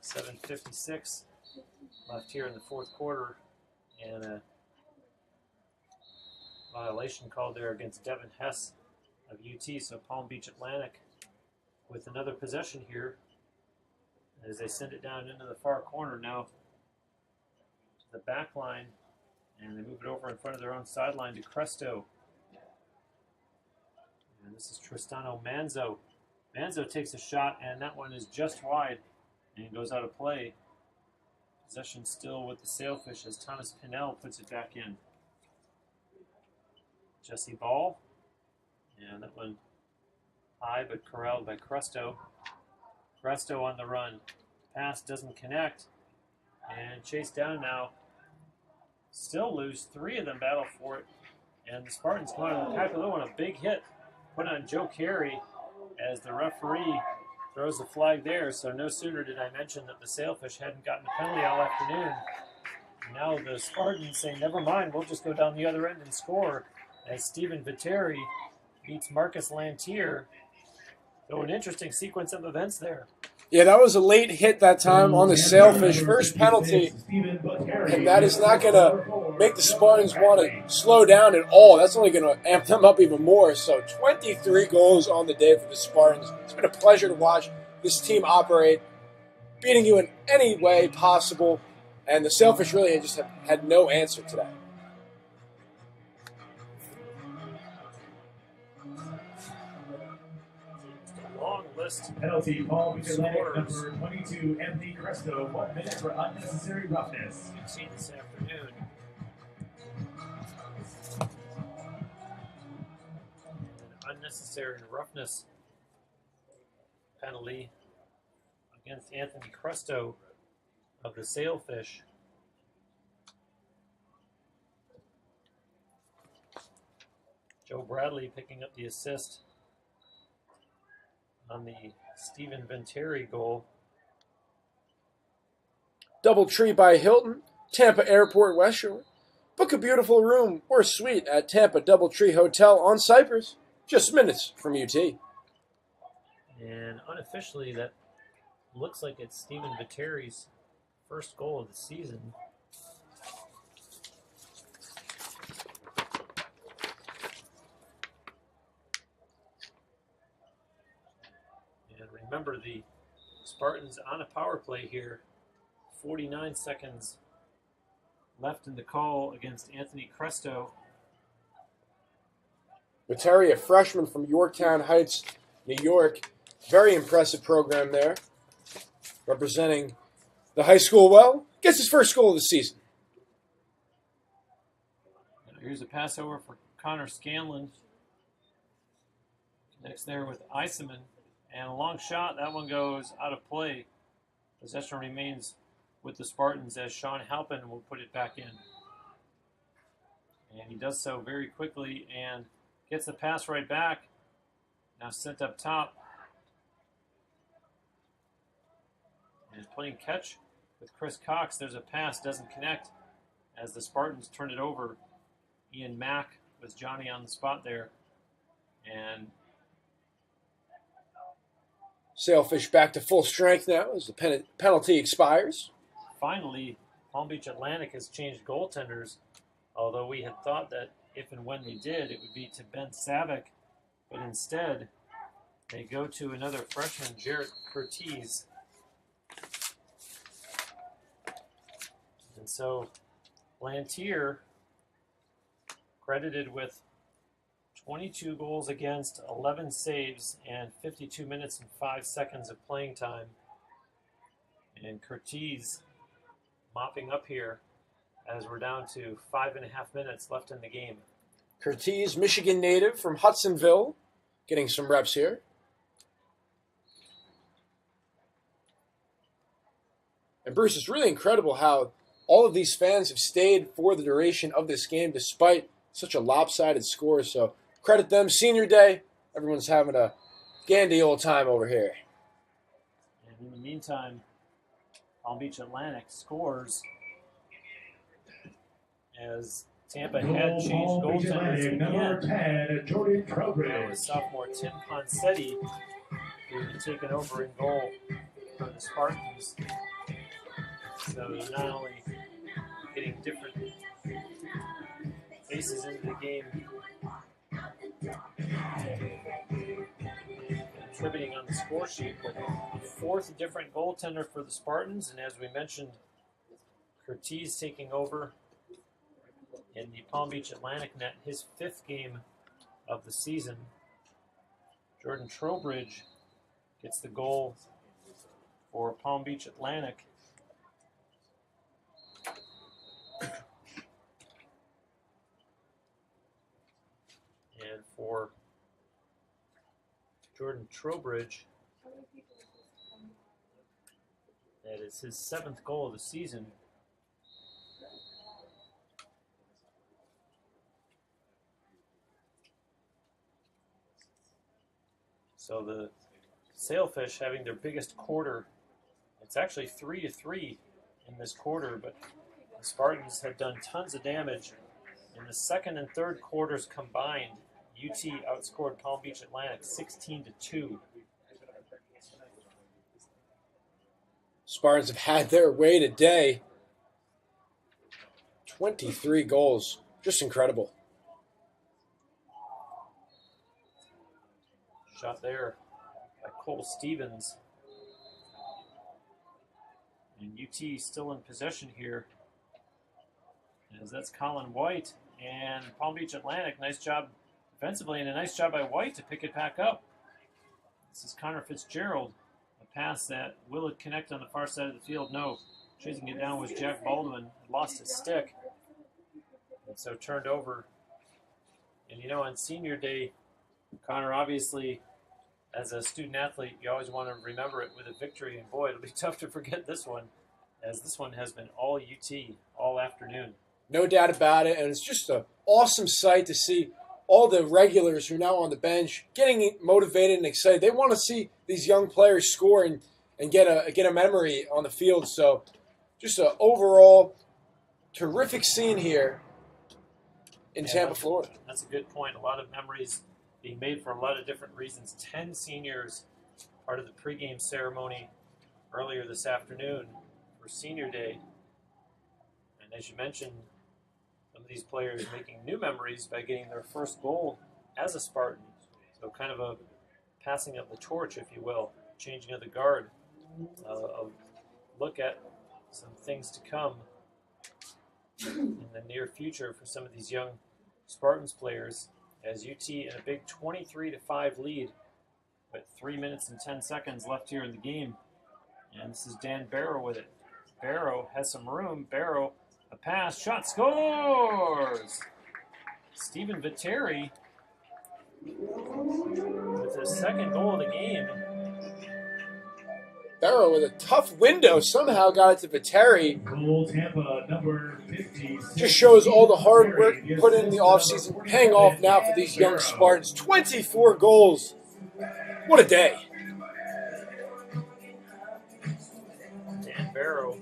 B: .756 left here in the fourth quarter, and a violation called there against Devin Hess of UT. So Palm Beach Atlantic with another possession here as they send it down into the far corner now to the back line, and they move it over in front of their own sideline to Cresto. And this is Tristano Manzo. Manzo takes a shot, and that one is just wide and goes out of play. Possession still with the Sailfish as Thomas Pinnell puts it back in. Jesse Ball. And that one high but corralled by Cresto. Cresto on the run. Pass doesn't connect. And chased down now. Still loose. Three of them battle for it. And the Spartans come out of the tackle. They want a big hit put on Joe Carey as the referee throws the flag there. So no sooner did I mention that the Sailfish hadn't gotten a penalty all afternoon. Now the Spartans say, never mind, we'll just go down the other end and score, as Stephen Viteri beats Marcus Lantier. So an interesting sequence of events there.
D: Yeah, that was a late hit that time on the Sailfish. First penalty, and that is not going to make the Spartans want to slow down at all. That's only going to amp them up even more. So 23 goals on the day for the Spartans. It's been a pleasure to watch this team operate. beating you in any way possible. And the Sailfish really just had no answer today.
B: Long list.
A: Penalty, Palm Beach Atlantic, number 22, Anthony Cresto, 1 minute for unnecessary roughness.
B: You've seen this afternoon. An unnecessary roughness penalty against Anthony Cresto of the Sailfish. Joe Bradley picking up the assist on the Stephen Venteri goal.
D: DoubleTree by Hilton, Tampa Airport, West Shore. Book a beautiful room or suite at Tampa DoubleTree Hotel on Cypress, just minutes from UT.
B: And unofficially, that looks like it's Stephen Vitteri's first goal of the season. And remember, the Spartans on a power play here. 49 seconds left in the call against Anthony Cresto.
D: Viteri, a freshman from Yorktown Heights, New York. Very impressive program there. Representing the high school well. Gets his first goal of the season.
B: Now here's a pass over for Connor Scanlon. Connects there with Iseman. And a long shot. That one goes out of play. Possession remains with the Spartans as Sean Halpin will put it back in. And he does so very quickly and gets the pass right back. Now sent up top. And playing catch with Chris Cox. There's a pass, doesn't connect as the Spartans turn it over. Ian Mack with Johnny on the spot there. And
D: Sailfish back to full strength now as the penalty expires.
B: finally, Palm Beach Atlantic has changed goaltenders, although we had thought that if and when they did, it would be to Ben Savick, but instead they go to another freshman, Jarrett Curtiz. And so Lantier, credited with 22 goals against, 11 saves, and 52 minutes and 5 seconds of playing time. And Curtiz mopping up here as we're down to 5.5 minutes left in the game.
D: Curtiz, Michigan native from Hudsonville, getting some reps here. And Bruce, it's really incredible how all of these fans have stayed for the duration of this game despite such a lopsided score. So credit them. Senior day, everyone's having a gandy old time over here.
B: And in the meantime, Palm Beach Atlantic scores as Tampa had changed goaltenders
A: Number
B: again.
A: 10, Jordan
B: Now
A: Trowbridge.
B: with sophomore Tim Ponsetti, who had taken over in goal for the Spartans. So not only getting different faces into the game, contributing on the score sheet, but a fourth different goaltender for the Spartans, and as we mentioned, Curtiz taking over in the Palm Beach Atlantic net, his 5th game of the season. Jordan Trowbridge gets the goal for Palm Beach Atlantic. And for Jordan Trowbridge, that is his 7th goal of the season. So the Sailfish having their biggest quarter. It's actually 3-3 in this quarter, but the Spartans have done tons of damage. In the second and third quarters combined, UT outscored Palm Beach Atlantic 16-2.
D: Spartans have had their way today. 23 goals. Just incredible.
B: Shot there by Cole Stevens. And UT still in possession here, as that's Colin White. And Palm Beach Atlantic, nice job defensively, and a nice job by White to pick it back up. This is Connor Fitzgerald. A pass that will it connect on the far side of the field? No. Chasing it down was Jack Baldwin. Lost his stick. And so turned over. And you know, on senior day, Connor, obviously, as a student athlete, you always want to remember it with a victory. And boy, it'll be tough to forget this one, as this one has been all UT all afternoon.
D: No doubt about it. And it's just an awesome sight to see all the regulars who are now on the bench getting motivated and excited. They want to see these young players score and get a memory on the field. So just an overall terrific scene here in Tampa, Florida.
B: That's a good point. A lot of memories being made for a lot of different reasons. 10 seniors part of the pregame ceremony earlier this afternoon for senior day. And as you mentioned, some of these players making new memories by getting their first goal as a Spartan. So kind of a passing of the torch, if you will, changing of the guard. A look at some things to come in the near future for some of these young Spartans players, as UT in a big 23-5 lead with 3 minutes and 10 seconds left here in the game. And this is Dan Barrow with it. Barrow has some room. Barrow, a pass, shot, scores! Stephen Viteri with his second goal of the game.
D: Barrow with a tough window somehow got it to Viteri.
A: Goal Tampa, number 56.
D: Just shows all the hard work put in the offseason paying off now for these young Spartans. 24 goals. What a day.
B: Dan Barrow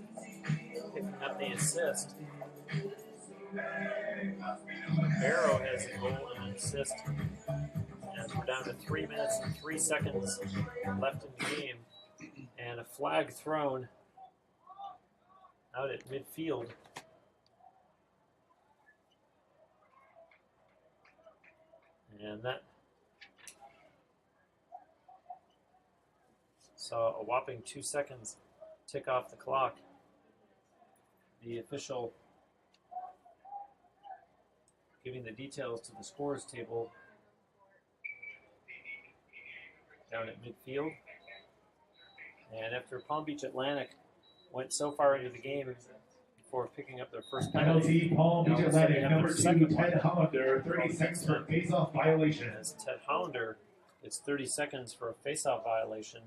B: picking up the assist. Barrow has a goal and an assist. And we're down to 3 minutes and 3 seconds left in the game. And a flag thrown out at midfield. And that saw a whopping 2 seconds tick off the clock. The official giving the details to the scores table down at midfield. And after Palm Beach Atlantic went so far into the game before picking up their first penalty,
A: Palm Beach Atlantic, number 2, Ted
B: one.
A: Hollander, 30 seconds for face-off violation.
B: As Ted Hollander, it's 30 seconds for a face-off violation.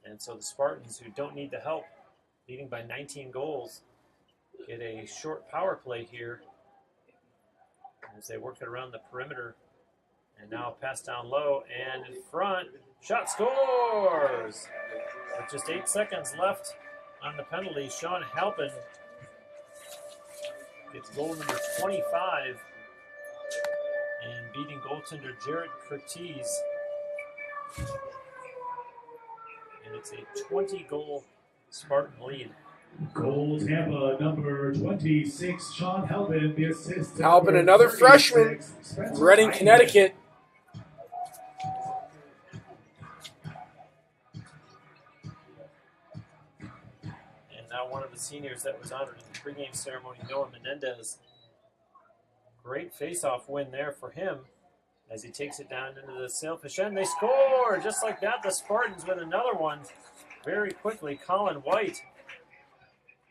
B: And so the Spartans, who don't need the help, leading by 19 goals, get a short power play here as they work it around the perimeter. And now pass down low and in front. Shot, scores! With just 8 seconds left on the penalty, Sean Halpin gets goal number 25 and beating goaltender Jared Curtiz. And it's a 20-goal Spartan lead.
A: Goal Tampa, number 26, Sean Halpin, the assist.
D: Halpin, another freshman from Reading, Connecticut.
B: Now one of the seniors that was honored in the pregame ceremony, Noah Menendez. Great face-off win there for him as he takes it down into the sailfish end. They score! Just like that, the Spartans with another one very quickly. Colin White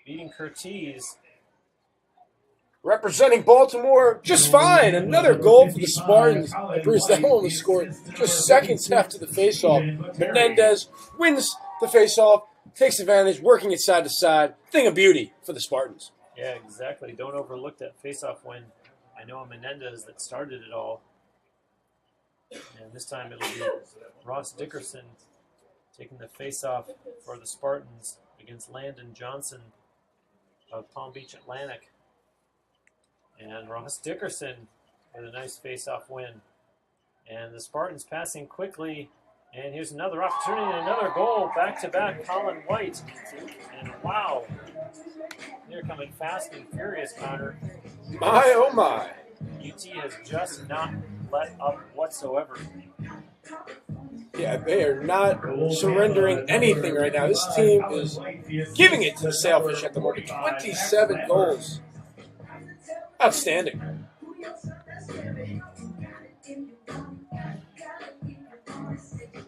B: beating Curtiz.
D: Representing Baltimore just fine. Another goal for the Spartans. Bruce, that one was scored just seconds after the face-off. Menendez wins the face-off. Takes advantage, working it side to side. Thing of beauty for the Spartans.
B: Yeah, exactly. Don't overlook that face-off win. I know Menendez that started it all. And this time it'll be Ross Dickerson taking the face-off for the Spartans against Landon Johnson of Palm Beach Atlantic. And Ross Dickerson with a nice face-off win. And the Spartans passing quickly. And here's another opportunity and another goal. Back-to-back Colin White. And wow, they're coming fast and furious, Connor.
D: My, oh my.
B: UT has just not let up whatsoever.
D: Yeah, they are not surrendering anything right now. This team is giving it to the Sailfish at the moment. 27 goals. Outstanding.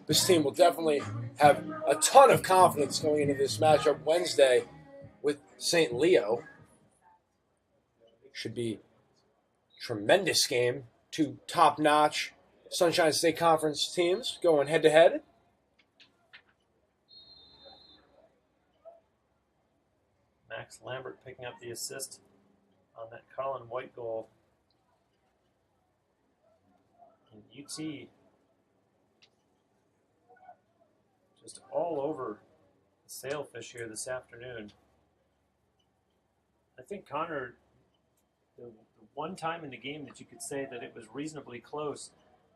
D: This team will definitely have a ton of confidence going into this matchup Wednesday with St. Leo. Should be a tremendous game. Two top-notch Sunshine State Conference teams going head-to-head.
B: Max Lambert picking up the assist on that Colin White goal. And UT just all over the Sailfish here this afternoon. I think, Connor, the one time in the game that you could say that it was reasonably close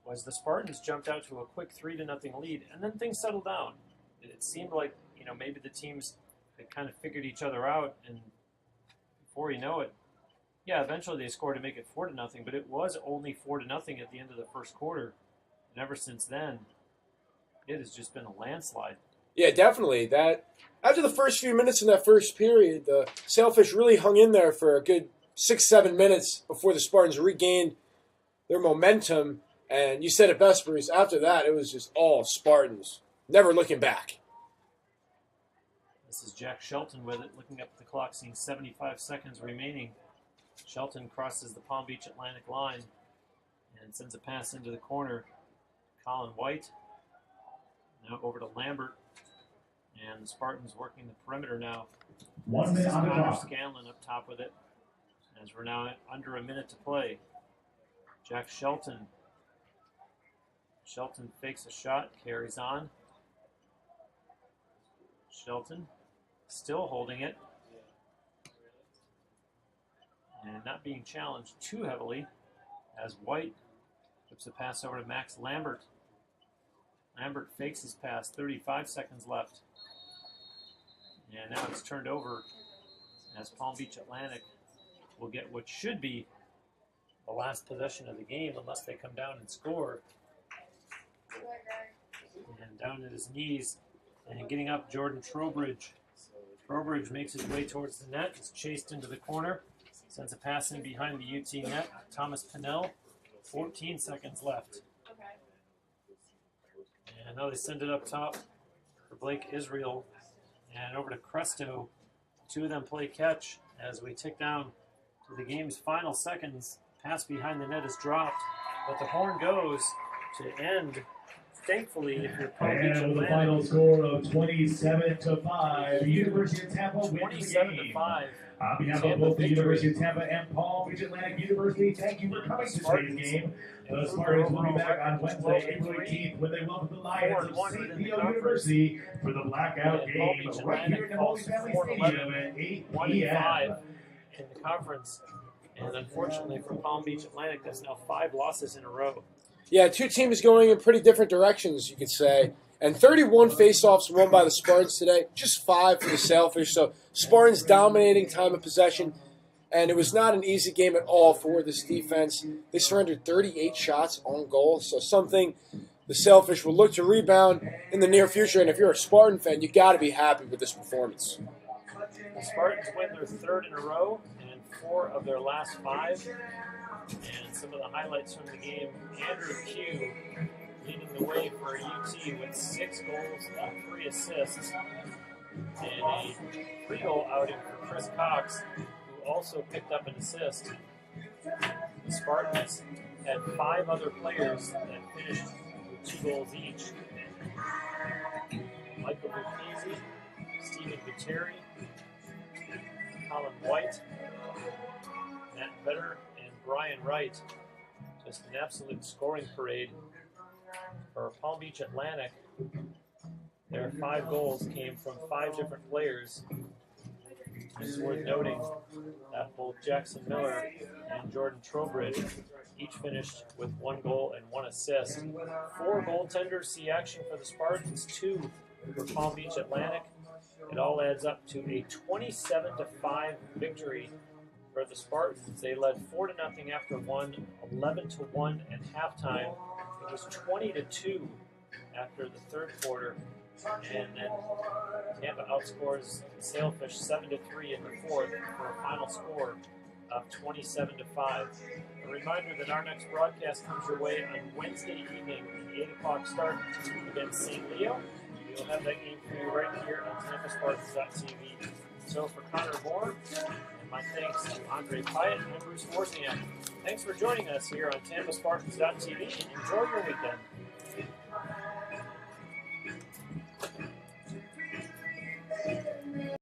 B: was the Spartans jumped out to a quick 3-0 lead, and then things settled down. It seemed like, maybe the teams had kind of figured each other out, and before you know it, eventually they scored to make it 4-0, but it was only 4-0 at the end of the first quarter. And ever since then, it has just been a landslide.
D: Yeah, definitely. That after the first few minutes in that first period, the Sailfish really hung in there for a good 6-7 minutes before the Spartans regained their momentum. And you said it best, Bruce. After that, it was just all Spartans, never looking back.
B: This is Jack Shelton with it, looking up at the clock, seeing 75 seconds remaining. Shelton crosses the Palm Beach Atlantic line and sends a pass into the corner. Colin White now over to Lambert, and the Spartans working the perimeter now.
A: 1 minute on the
B: Connor
A: clock.
B: Scanlon up top with it, as we're now under a minute to play. Jack Shelton. Shelton fakes a shot, carries on. Shelton still holding it and not being challenged too heavily as White flips the pass over to Max Lambert. Lambert fakes his pass, 35 seconds left. And now it's turned over as Palm Beach Atlantic will get what should be the last possession of the game unless they come down and score. And down at his knees and getting up, Jordan Trowbridge. Trowbridge makes his way towards the net, is chased into the corner, sends a pass in behind the UT net. Thomas Pinnell, 14 seconds left. And now they send it up top for Blake Israel and over to Cresto. Two of them play catch as we tick down to the game's final seconds. Pass behind the net is dropped, but the horn goes to end. Thankfully, if you're Palm Beach
A: And with a
B: Atlantic,
A: final score of 27-5, the University of Tampa wins the game.
B: 27-5.
A: On behalf of
B: Tampa
A: both the
B: victory.
A: University of Tampa and Palm Beach Atlantic University, thank you for coming to today's game. The Spartans will be back on Wednesday, April 18th, when they welcome the Lions of St. Leo University for the blackout game right here in the Holy Family Stadium at 8 p.m.
B: in the conference. And unfortunately for Palm Beach Atlantic, that's now 5 losses in a row.
D: Yeah, two teams going in pretty different directions, you could say. And 31 faceoffs won by the Spartans today, just 5 for the Sailfish. So Spartans dominating time of possession. And it was not an easy game at all for this defense. They surrendered 38 shots on goal. So something the Sailfish will look to rebound in the near future. And if you're a Spartan fan, you got to be happy with this performance.
B: The Spartans win their 3rd in a row and 4 of their last 5. And some of the highlights from the game, Andrew Q leading the way for UT with 6 goals and 3 assists. And a 3-goal outing for Chris Cox, who also picked up an assist. The Spartans had 5 other players that finished with 2 goals each. Michael Lucchese, Stephen Gutierrez, Colin White, Matt Vetter, and Brian Wright. Just an absolute scoring parade for Palm Beach Atlantic. Their 5 goals came from 5 different players. It's worth noting that both Jackson Miller and Jordan Trowbridge each finished with 1 goal and 1 assist. 4 goaltenders see action for the Spartans, 2 for Palm Beach Atlantic. It all adds up to a 27-5 victory for the Spartans. They led 4-0 after 1, 11-1 at halftime. It was 20-2 after the third quarter, and then Tampa outscores Sailfish 7-3 in the fourth for a final score of 27-5. A reminder that our next broadcast comes your way on Wednesday evening, an 8 o'clock start against St. Leo. We'll have that game for you right here on TampaSpartans.tv. So for Connor Moore, and my thanks to Andre Pyatt and Bruce Wozniak. Thanks for joining us here on TampaSpartans.tv, and enjoy your weekend.